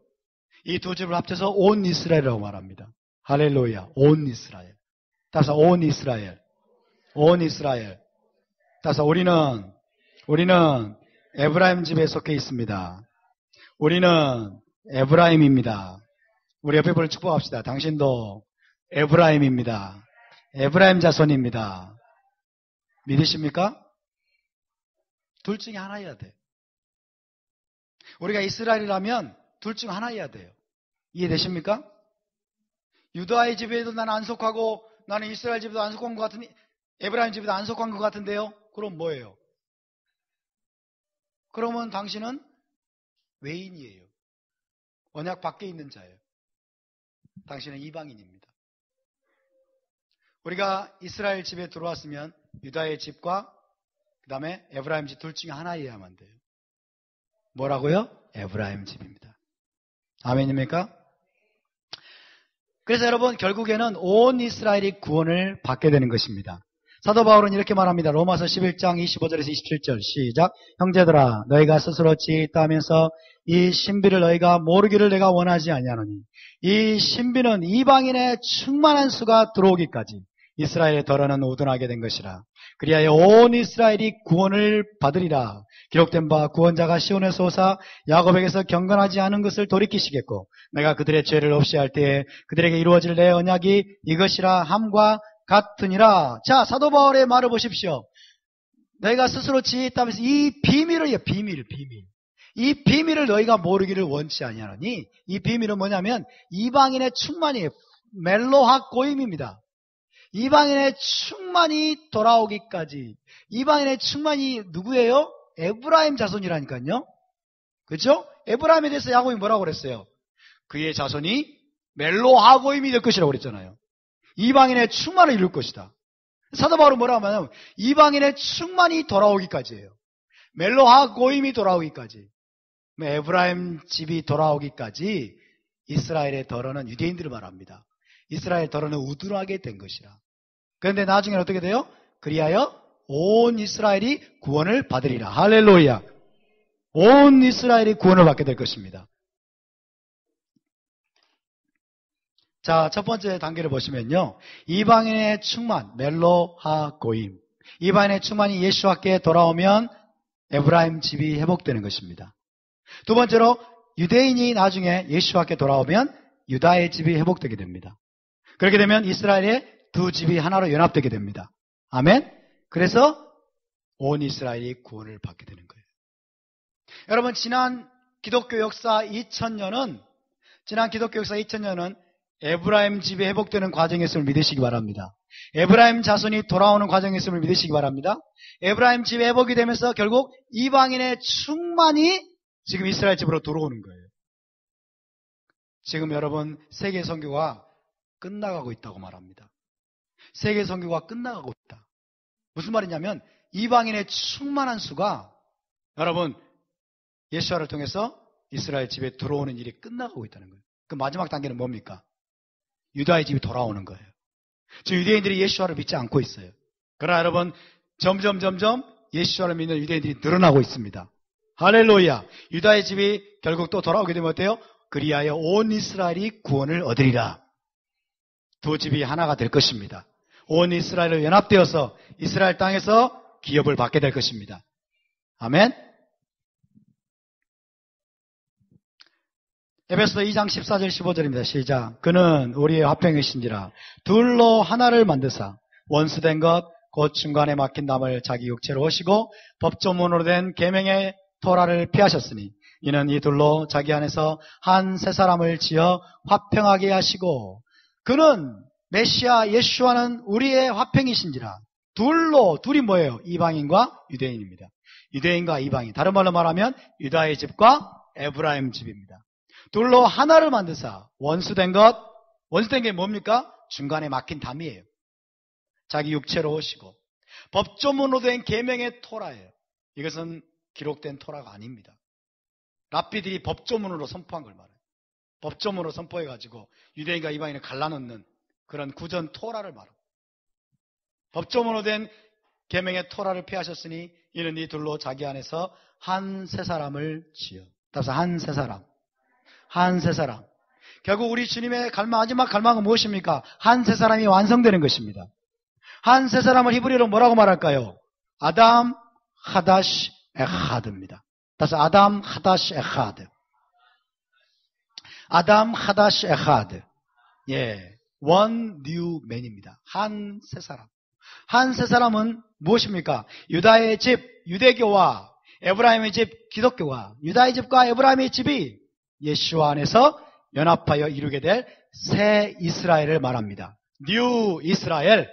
이 두 집을 합쳐서 온 이스라엘이라고 말합니다. 할렐루야. 온 이스라엘. 따라서 온 이스라엘. 온 이스라엘. 따라서 우리는 에브라임 집에 속해 있습니다. 우리는 에브라임입니다. 우리 옆에 분을 축복합시다. 당신도 에브라임입니다. 에브라임 자손입니다. 믿으십니까? 둘 중에 하나여야 돼요. 우리가 이스라엘이라면 둘 중 하나여야 돼요. 이해되십니까? 유다의 집에도 나는 안 속하고 나는 이스라엘 집에도 안 속한 것 같은데 에브라임 집에도 안 속한 것 같은데요? 그럼 뭐예요? 그러면 당신은 외인이에요. 언약 밖에 있는 자예요. 당신은 이방인입니다. 우리가 이스라엘 집에 들어왔으면 유다의 집과 그 다음에 에브라임 집 둘 중에 하나여야만 돼요. 뭐라고요? 에브라임 집입니다. 아멘입니까? 그래서 여러분 결국에는 온 이스라엘이 구원을 받게 되는 것입니다. 사도 바울은 이렇게 말합니다. 로마서 11장 25절에서 27절 시작. 형제들아 너희가 스스로 지혜있다 하면서 이 신비를 너희가 모르기를 내가 원하지 아니하노니 이 신비는 이방인의 충만한 수가 들어오기까지 이스라엘의 덜어는 우둔하게 된 것이라. 그리하여 온 이스라엘이 구원을 받으리라. 기록된 바 구원자가 시온에서 오사 야곱에게서 경건하지 않은 것을 돌이키시겠고 내가 그들의 죄를 없이 할 때에 그들에게 이루어질 내 언약이 이것이라 함과 같으니라. 자, 사도 바울의 말을 보십시오. 너희가 스스로 지혜있다면서 이 비밀을, 비밀. 이 비밀을 너희가 모르기를 원치 아니하노니 이 비밀은 뭐냐면 이방인의 충만이에요. 멜로하 고임입니다. 이방인의 충만이 돌아오기까지. 이방인의 충만이 누구예요? 에브라임 자손이라니까요. 그렇죠? 에브라임에 대해서 야곱이 뭐라고 그랬어요? 그의 자손이 멜로하 고임이 될 것이라고 그랬잖아요. 이방인의 충만을 이룰 것이다. 사도 바울은 뭐라고 하냐면 이방인의 충만이 돌아오기까지예요. 멜로하 고임이 돌아오기까지. 에브라임 집이 돌아오기까지 이스라엘의 덜어는 유대인들을 말합니다. 이스라엘 덜어는 우둔하게 된 것이라. 그런데 나중에는 어떻게 돼요? 그리하여 온 이스라엘이 구원을 받으리라. 할렐루야. 온 이스라엘이 구원을 받게 될 것입니다. 자, 첫 번째 단계를 보시면요. 이방인의 충만, 멜로하 고임. 이방인의 충만이 예수와께 돌아오면 에브라임 집이 회복되는 것입니다. 두 번째로 유대인이 나중에 예수와께 돌아오면 유다의 집이 회복되게 됩니다. 그렇게 되면 이스라엘의 두 집이 하나로 연합되게 됩니다. 아멘? 그래서 온 이스라엘이 구원을 받게 되는 거예요. 여러분, 지난 기독교 역사 2000년은 에브라임 집이 회복되는 과정이었음을 믿으시기 바랍니다. 에브라임 자손이 돌아오는 과정이었음을 믿으시기 바랍니다. 에브라임 집이 회복이 되면서 결국 이방인의 충만이 지금 이스라엘 집으로 들어오는 거예요. 지금 여러분 세계 선교가 끝나가고 있다고 말합니다. 세계 선교가 끝나가고 있다. 무슨 말이냐면 이방인의 충만한 수가 여러분 예수와를 통해서 이스라엘 집에 들어오는 일이 끝나가고 있다는 거예요. 그 마지막 단계는 뭡니까? 유다의 집이 돌아오는 거예요. 지금 유대인들이 예수와를 믿지 않고 있어요. 그러나 여러분 점점 예수와를 믿는 유대인들이 늘어나고 있습니다. 할렐루야. 유다의 집이 결국 또 돌아오게 되면 어때요? 그리하여 온 이스라엘이 구원을 얻으리라. 두 집이 하나가 될 것입니다. 온 이스라엘을 연합되어서 이스라엘 땅에서 기업을 받게 될 것입니다. 아멘. 에베소서 2장 14절 15절입니다. 시작. 그는 우리의 화평이신지라 둘로 하나를 만드사 원수된 것 곧 중간에 막힌 담을 자기 육체로 오시고 법조문으로 된 계명의 토라를 피하셨으니 이는 이 둘로 자기 안에서 한 새 사람을 지어 화평하게 하시고 그는 메시아 예수와는 우리의 화평이신지라. 둘이 뭐예요? 이방인과 유대인입니다. 유대인과 이방인. 다른 말로 말하면 유다의 집과 에브라임 집입니다. 둘로 하나를 만드사 원수된 게 뭡니까? 중간에 막힌 담이에요. 자기 육체로 오시고 법조문으로 된 계명의 토라예요. 이것은 기록된 토라가 아닙니다. 랍비들이 법조문으로 선포한 걸 말해요. 법조문으로 선포해가지고 유대인과 이방인을 갈라놓는 그런 구전 토라를 말합니다. 법조문으로 된 계명의 토라를 피하셨으니 이는 이 둘로 자기 안에서 한 새 사람을 지어. 따라서 한 새 사람. 결국 우리 주님의 마지막 갈망은 무엇입니까? 한 새 사람이 완성되는 것입니다. 한 새 사람을 히브리어로 뭐라고 말할까요? 아담 하다시 에하드입니다. 따라서 아담 하다시 에하드. 아담 하다시 에하드. 예. one new man입니다. 한 새 사람. 한 새 사람은 무엇입니까? 유다의 집, 유대교와 에브라임의 집, 기독교와 유다의 집과 에브라임의 집이 예수와 안에서 연합하여 이루게 될 새 이스라엘을 말합니다. 뉴 이스라엘.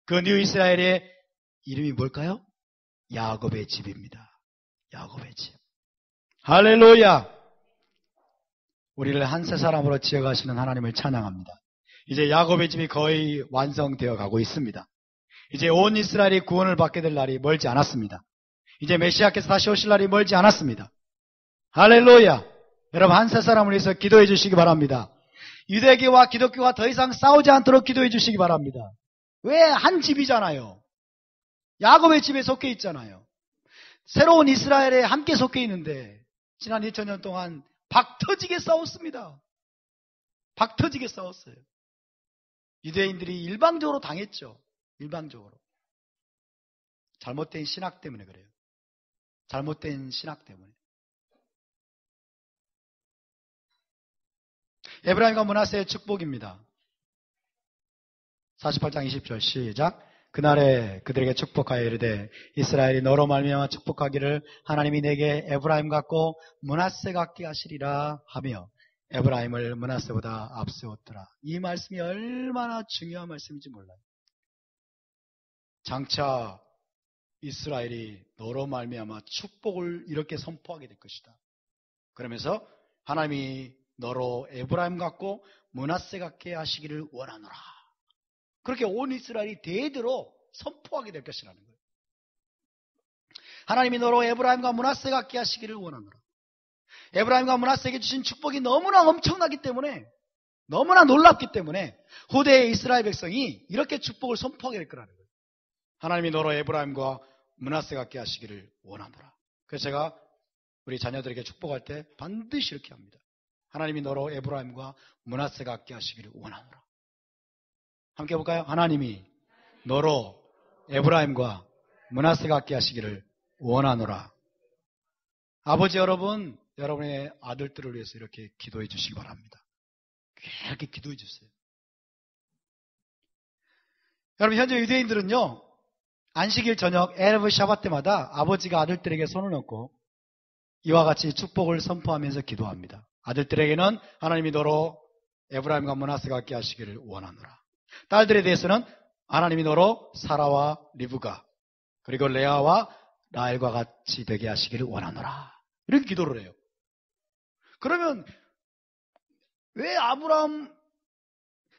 그 뉴 이스라엘의 이름이 뭘까요? 야곱의 집입니다. 야곱의 집. 할렐루야. 우리를 한 새 사람으로 지어가시는 하나님을 찬양합니다. 이제 야곱의 집이 거의 완성되어 가고 있습니다. 이제 온 이스라엘이 구원을 받게 될 날이 멀지 않았습니다. 이제 메시아께서 다시 오실 날이 멀지 않았습니다. 할렐루야. 여러분 한 새 사람을 위해서 기도해 주시기 바랍니다. 유대교와 기독교가 더 이상 싸우지 않도록 기도해 주시기 바랍니다. 왜? 한 집이잖아요. 야곱의 집에 속해 있잖아요. 새로운 이스라엘에 함께 속해 있는데 지난 2000년 동안 박터지게 싸웠습니다. 박터지게 싸웠어요. 유대인들이 일방적으로 당했죠. 일방적으로. 잘못된 신학 때문에 그래요. 잘못된 신학 때문에. 에브라임과 므낫세의 축복입니다. 48장 20절 시작. 그날에 그들에게 축복하여 이르되 이스라엘이 너로 말미암아 축복하기를 하나님이 내게 에브라임 같고 므낫세 같게 하시리라 하며 에브라임을 므낫세보다 앞세웠더라. 이 말씀이 얼마나 중요한 말씀인지 몰라요. 장차 이스라엘이 너로 말미암아 축복을 이렇게 선포하게 될 것이다. 그러면서 하나님이 너로 에브라임 같고 므낫세 같게 하시기를 원하노라. 그렇게 온 이스라엘이 대대로 선포하게 될 것이라는 거예요. 하나님이 너로 에브라임과 므낫세 같게 하시기를 원하노라. 에브라임과 므낫세에게 주신 축복이 너무나 엄청나기 때문에, 너무나 놀랍기 때문에 후대의 이스라엘 백성이 이렇게 축복을 선포하게 될 거라는 거예요. 하나님이 너로 에브라임과 므낫세 같게 하시기를 원하노라. 그래서 제가 우리 자녀들에게 축복할 때 반드시 이렇게 합니다. 하나님이 너로 에브라임과 므낫세 같게 하시기를 원하노라. 함께 해볼까요? 하나님이 너로 에브라임과 므낫세 같게 하시기를 원하노라. 아버지 여러분, 여러분의 아들들을 위해서 이렇게 기도해 주시기 바랍니다. 이렇게 기도해 주세요. 여러분, 현재 유대인들은요, 안식일 저녁 에르브 샤밧 때마다 아버지가 아들들에게 손을 얹고 이와 같이 축복을 선포하면서 기도합니다. 아들들에게는 하나님이 너로 에브라임과 므낫세 같게 하시기를 원하노라. 딸들에 대해서는 하나님이 너로 사라와 리브가 그리고 레아와 라헬과 같이 되게 하시기를 원하노라. 이렇게 기도를 해요. 그러면 왜 아브라함,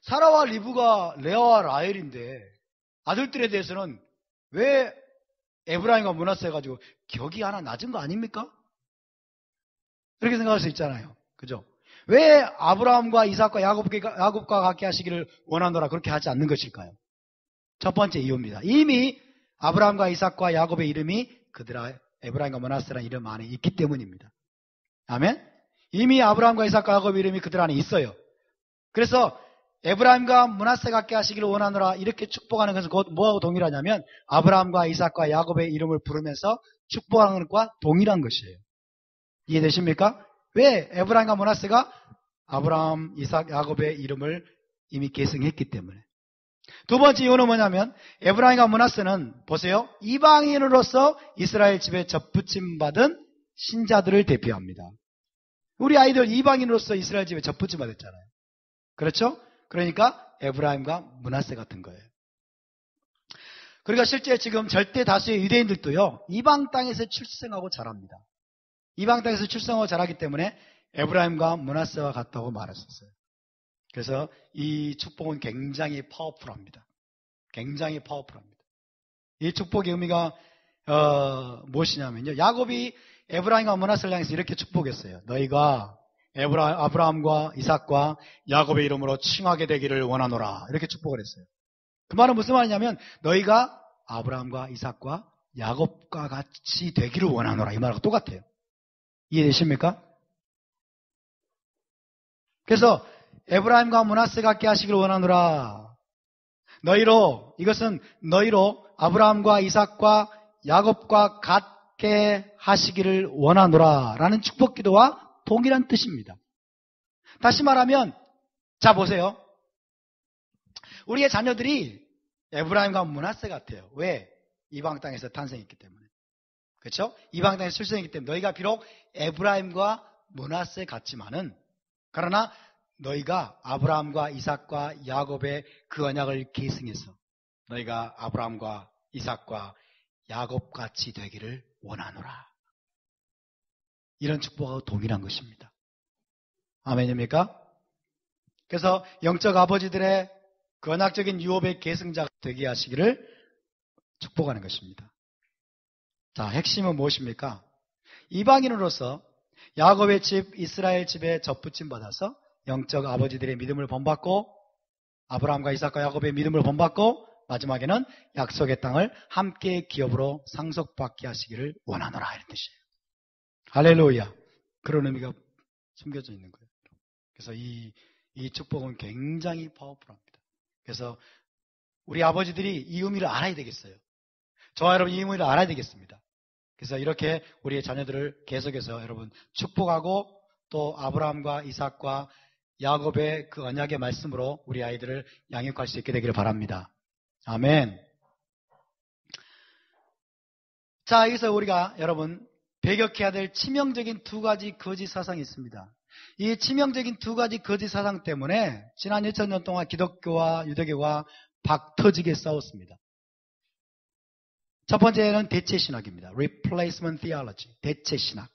사라와 리브가 레아와 라헬인데 아들들에 대해서는 왜 에브라임과 므낫세 해가지고 격이 하나 낮은 거 아닙니까? 이렇게 생각할 수 있잖아요. 그죠? 왜 아브라함과 이삭과 야곱과 같게 하시기를 원하노라 그렇게 하지 않는 것일까요? 첫 번째 이유입니다. 이미 아브라함과 이삭과 야곱의 이름이 그들의 에브라임과 므낫세라는 이름 안에 있기 때문입니다. 아멘? 이미 아브라함과 이삭과 야곱의 이름이 그들 안에 있어요. 그래서 에브라임과 므낫세 같게 하시기를 원하노라 이렇게 축복하는 것은 곧 뭐하고 동일하냐면 아브라함과 이삭과 야곱의 이름을 부르면서 축복하는 것과 동일한 것이에요. 이해되십니까? 왜? 에브라임과 므낫세가 아브라함, 이삭, 야곱의 이름을 이미 계승했기 때문에. 두 번째 이유는 뭐냐면 에브라임과 므낫세는 보세요. 이방인으로서 이스라엘 집에 접붙임 받은 신자들을 대표합니다. 우리 아이들 이방인으로서 이스라엘 집에 접붙임 받았잖아요. 그렇죠? 그러니까 에브라임과 므낫세 같은 거예요. 그러니까 실제 지금 절대 다수의 유대인들도요. 이방 땅에서 출생하고 자랍니다. 이방 땅에서 출생하고 자라기 때문에 에브라임과 므낫세와 같다고 말했었어요. 그래서 이 축복은 굉장히 파워풀합니다. 굉장히 파워풀합니다. 이 축복의 의미가 무엇이냐면요. 야곱이 에브라임과 므낫세를 향해서 이렇게 축복했어요. 너희가 아브라함과 이삭과 야곱의 이름으로 칭하게 되기를 원하노라. 이렇게 축복을 했어요. 그 말은 무슨 말이냐면 너희가 아브라함과 이삭과 야곱과 같이 되기를 원하노라. 이 말하고 똑같아요. 이해되십니까? 그래서 에브라임과 므낫세 같게 하시기를 원하노라. 이것은 너희로 아브라함과 이삭과 야곱과 같게 하시기를 원하노라 라는 축복 기도와 동일한 뜻입니다. 다시 말하면 자 보세요. 우리의 자녀들이 에브라임과 므낫세 같아요. 왜? 이방 땅에서 탄생했기 때문에. 그렇죠? 이방 땅에서 출생했기 때문에 너희가 비록 에브라임과 므낫세 같지만은 그러나 너희가 아브라함과 이삭과 야곱의 그 언약을 계승해서 너희가 아브라함과 이삭과 야곱 같이 되기를 원하노라. 이런 축복하고 동일한 것입니다. 아멘입니까? 그래서 영적 아버지들의 그 언약적인 유업의 계승자가 되게 하시기를 축복하는 것입니다. 자, 핵심은 무엇입니까? 이방인으로서 야곱의 집, 이스라엘 집에 접붙임 받아서 영적 아버지들의 믿음을 본받고 아브라함과 이삭과 야곱의 믿음을 본받고 마지막에는 약속의 땅을 함께 기업으로 상속받게 하시기를 원하노라 이런 뜻이에요. 할렐루야. 그런 의미가 숨겨져 있는 거예요. 그래서 이 축복은 굉장히 파워풀합니다. 그래서 우리 아버지들이 이 의미를 알아야 되겠어요. 저와 여러분 이 의미를 알아야 되겠습니다. 그래서 이렇게 우리의 자녀들을 계속해서 여러분 축복하고 또 아브라함과 이삭과 야곱의 그 언약의 말씀으로 우리 아이들을 양육할 수 있게 되기를 바랍니다. 아멘. 자, 여기서 우리가 여러분 배격해야 될 치명적인 두 가지 거짓 사상이 있습니다. 이 치명적인 두 가지 거짓 사상 때문에 지난 2000년 동안 기독교와 유대교가 박터지게 싸웠습니다. 첫 번째는 대체신학입니다. Replacement Theology, 대체신학.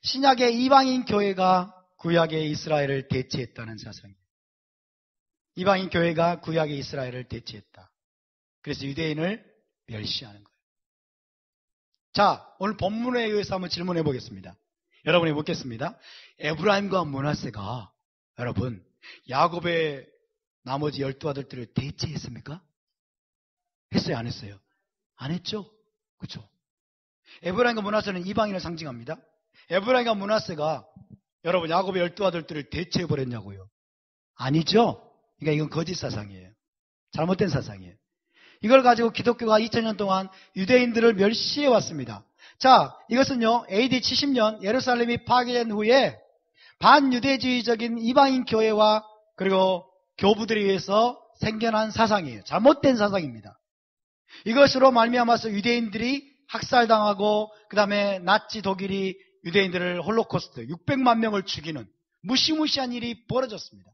신약의 이방인 교회가 구약의 이스라엘을 대체했다는 사상이에요. 이방인 교회가 구약의 이스라엘을 대체했다. 그래서 유대인을 멸시하는 거예요. 자, 오늘 본문에 의해서 한번 질문해 보겠습니다. 여러분이 묻겠습니다. 에브라임과 므낫세가 여러분 야곱의 나머지 12아들들을 대체했습니까? 했어요, 안 했어요? 안 했죠? 그렇죠? 에브라임과 므낫세는 이방인을 상징합니다. 에브라임과 므낫세가 여러분 야곱의 12아들들을 대체해버렸냐고요? 아니죠? 그러니까 이건 거짓 사상이에요. 잘못된 사상이에요. 이걸 가지고 기독교가 2000년 동안 유대인들을 멸시해 왔습니다. 자, 이것은요 AD 70년 예루살렘이 파괴된 후에 반유대주의적인 이방인 교회와 그리고 교부들에 의해서 생겨난 사상이에요. 잘못된 사상입니다. 이것으로 말미암아서 유대인들이 학살당하고 그 다음에 나치 독일이 유대인들을 홀로코스트 600만 명을 죽이는 무시무시한 일이 벌어졌습니다.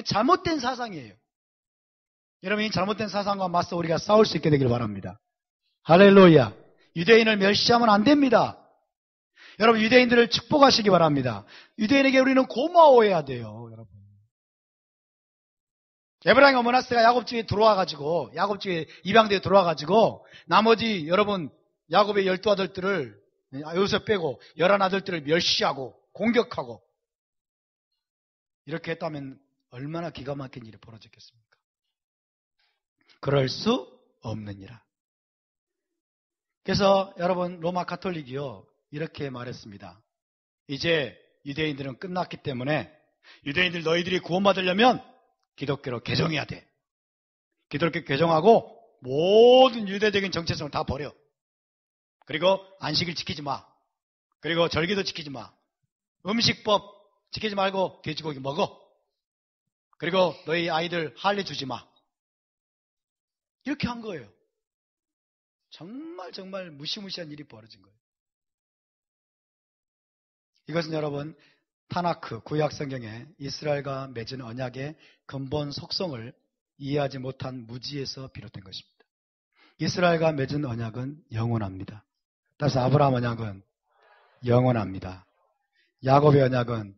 잘못된 사상이에요. 여러분 이 잘못된 사상과 맞서 우리가 싸울 수 있게 되길 바랍니다. 할렐루야. 유대인을 멸시하면 안 됩니다. 여러분 유대인들을 축복하시기 바랍니다. 유대인에게 우리는 고마워해야 돼요. 여러분. 에브라임과 므낫세가 야곱집에 들어와가지고 야곱집에 입양대에 들어와가지고 나머지 여러분 야곱의 12아들들을 요셉 빼고 11아들들을 멸시하고 공격하고 이렇게 했다면 얼마나 기가 막힌 일이 벌어졌겠습니까? 그럴 수 없느니라. 그래서 여러분 로마 가톨릭이요 이렇게 말했습니다. 이제 유대인들은 끝났기 때문에 유대인들 너희들이 구원받으려면 기독교로 개종해야 돼. 기독교 개종하고 모든 유대적인 정체성을 다 버려. 그리고 안식일 지키지 마. 그리고 절기도 지키지 마. 음식법 지키지 말고 돼지고기 먹어. 그리고 너희 아이들 할례 주지 마. 이렇게 한 거예요. 정말 무시무시한 일이 벌어진 거예요. 이것은 여러분 타나크 구약 성경에 이스라엘과 맺은 언약의 근본 속성을 이해하지 못한 무지에서 비롯된 것입니다. 이스라엘과 맺은 언약은 영원합니다. 따라서 아브라함 언약은 영원합니다. 야곱의 언약은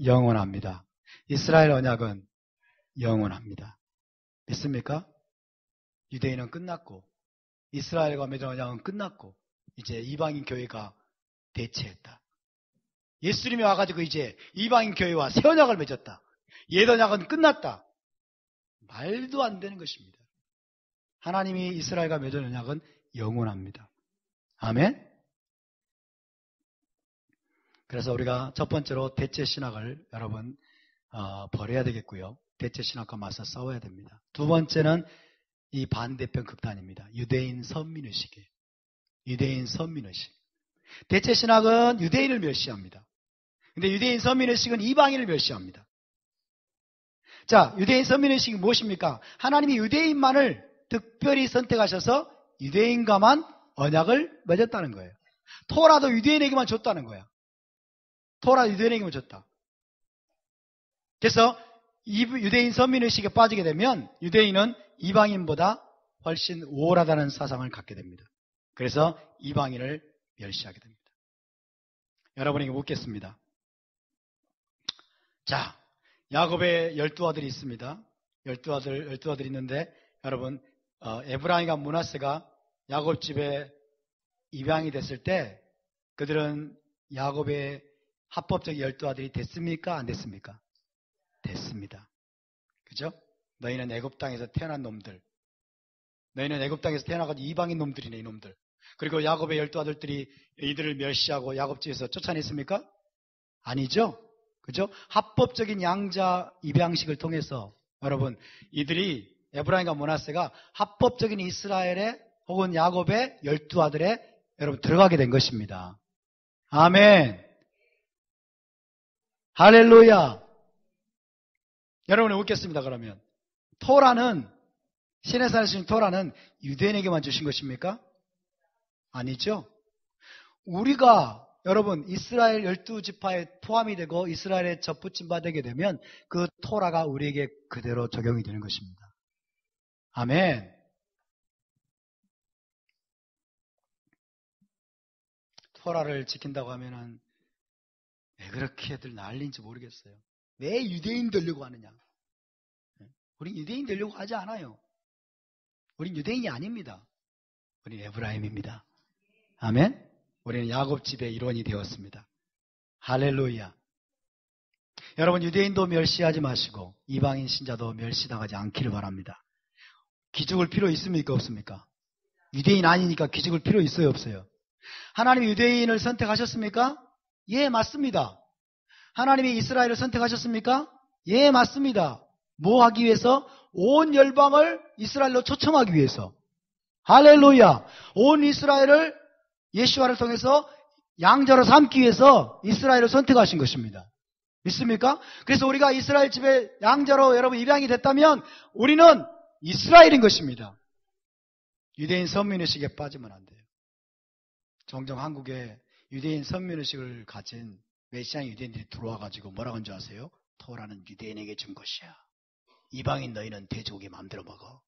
영원합니다. 이스라엘 언약은 영원합니다. 믿습니까? 유대인은 끝났고 이스라엘과 맺은 언약은 끝났고 이제 이방인 교회가 대체했다. 예수님이 와가지고 이제 이방인 교회와 새 언약을 맺었다. 옛 언약은 끝났다. 말도 안 되는 것입니다. 하나님이 이스라엘과 맺은 언약은 영원합니다. 아멘? 그래서 우리가 첫 번째로 대체 신학을 여러분 버려야 되겠고요. 대체 신학과 맞서 싸워야 됩니다. 두 번째는 이 반대편 극단입니다. 유대인 선민의식이에요. 유대인 선민의식. 대체 신학은 유대인을 멸시합니다. 근데 유대인 선민의식은 이방인을 멸시합니다. 자, 유대인 선민의식이 무엇입니까? 하나님이 유대인만을 특별히 선택하셔서 유대인과만 언약을 맺었다는 거예요. 토라도 유대인에게만 줬다는 거야. 토라 유대인에게만 줬다. 그래서 유대인 선민의식에 빠지게 되면 유대인은 이방인보다 훨씬 우월하다는 사상을 갖게 됩니다. 그래서 이방인을 멸시하게 됩니다. 여러분에게 묻겠습니다. 자, 야곱의 12아들이 있습니다. 12아들이 있는데 여러분 에브라임과 므낫세가 야곱 집에 입양이 됐을 때 그들은 야곱의 합법적 12아들이 됐습니까? 안 됐습니까? 됐습니다. 그죠? 너희는 애굽 땅에서 태어난 놈들. 너희는 애굽 땅에서 태어나가지고 이방인 놈들이네, 이놈들. 그리고 야곱의 12아들들이 이들을 멸시하고 야곱 집에서 쫓아냈습니까? 아니죠? 그죠? 합법적인 양자 입양식을 통해서 여러분, 이들이 에브라임과 므낫세가 합법적인 이스라엘의 혹은 야곱의 12아들에 여러분 들어가게 된 것입니다. 아멘. 할렐루야. 여러분이 웃겠습니다. 그러면 토라는 시내산에 주신 토라는 유대인에게만 주신 것입니까? 아니죠. 우리가 여러분 이스라엘 12지파에 포함이 되고 이스라엘에 접붙임 받게 되면 그 토라가 우리에게 그대로 적용이 되는 것입니다. 아멘. 토라를 지킨다고 하면은 왜 그렇게 애들 난리인지 모르겠어요. 왜 유대인 되려고 하느냐? 우린 유대인 되려고 하지 않아요. 우린 유대인이 아닙니다. 우린 에브라임입니다. 아멘. 우리는 야곱 집의 일원이 되었습니다. 할렐루야. 여러분 유대인도 멸시하지 마시고 이방인 신자도 멸시당하지 않기를 바랍니다. 기죽을 필요 있습니까? 없습니까? 유대인 아니니까 기죽을 필요 있어요? 없어요? 하나님이 유대인을 선택하셨습니까? 예, 맞습니다. 하나님이 이스라엘을 선택하셨습니까? 예, 맞습니다. 뭐 하기 위해서? 온 열방을 이스라엘로 초청하기 위해서. 할렐루야. 온 이스라엘을 예수와를 통해서 양자로 삼기 위해서 이스라엘을 선택하신 것입니다. 믿습니까? 그래서 우리가 이스라엘 집에 양자로 여러분 입양이 됐다면 우리는 이스라엘인 것입니다. 유대인 선민의식에 빠지면 안 돼요. 종종 한국에 유대인 선민의식을 가진 메시안 유대인들이 들어와가지고 뭐라고 하는 줄 아세요? 토라는 유대인에게 준 것이야. 이방인 너희는 돼지고기 마음대로 먹어.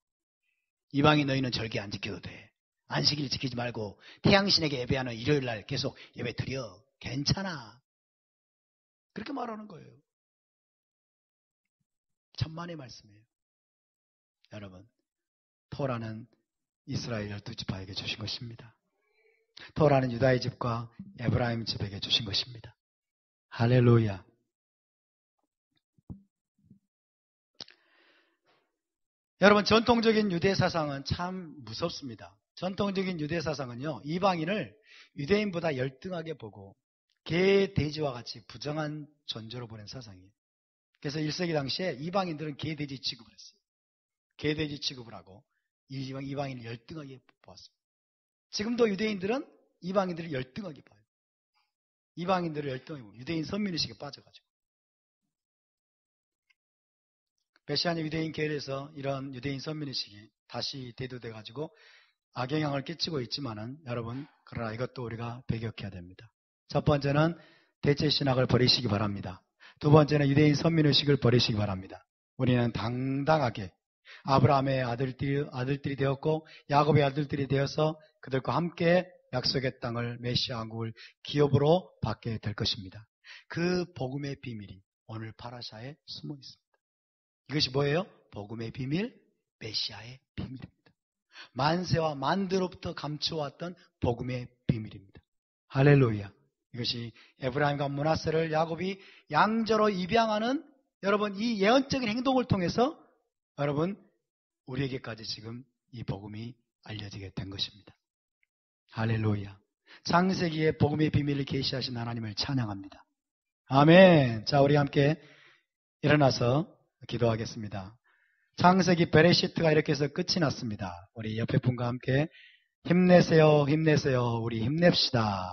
이방인 너희는 절기 안 지켜도 돼. 안식일 지키지 말고 태양신에게 예배하는 일요일날 계속 예배 드려. 괜찮아. 그렇게 말하는 거예요. 천만의 말씀이에요. 여러분, 토라는 이스라엘 12지파에게 주신 것입니다. 토라는 유다의 집과 에브라임 집에게 주신 것입니다. 할렐루야. 여러분, 전통적인 유대 사상은 참 무섭습니다. 전통적인 유대 사상은요, 이방인을 유대인보다 열등하게 보고 개, 돼지와 같이 부정한 존재로 보는 사상이에요. 그래서 1세기 당시에 이방인들은 개, 돼지 취급을 했어요. 개, 돼지 취급을 하고 이방인을 열등하게 보았습니다. 지금도 유대인들은 이방인들을 열등하게 봐요. 이방인들을 열등하게 보고 유대인 선민의식에 빠져가지고. 메시아의 유대인 계열에서 이런 유대인 선민의식이 다시 대두돼가지고 악영향을 끼치고 있지만은 여러분, 그러나 이것도 우리가 배격해야 됩니다. 첫 번째는 대체 신학을 버리시기 바랍니다. 두 번째는 유대인 선민의식을 버리시기 바랍니다. 우리는 당당하게 아브라함의 아들들이 되었고 야곱의 아들들이 되어서 그들과 함께 약속의 땅을 메시아 왕국을 기업으로 받게 될 것입니다. 그 복음의 비밀이 오늘 파라샤에 숨어 있습니다. 이것이 뭐예요? 복음의 비밀, 메시아의 비밀입니다. 만세와 만대로부터 감추어왔던 복음의 비밀입니다. 할렐루야. 이것이 에브라임과 므낫세를 야곱이 양자로 입양하는 여러분 이 예언적인 행동을 통해서 여러분 우리에게까지 지금 이 복음이 알려지게 된 것입니다. 할렐루야. 창세기에 복음의 비밀을 계시하신 하나님을 찬양합니다. 아멘. 자, 우리 함께 일어나서 기도하겠습니다. 창세기 베레시트가 이렇게 해서 끝이 났습니다. 우리 옆에 분과 함께 힘내세요, 힘내세요. 우리 힘냅시다.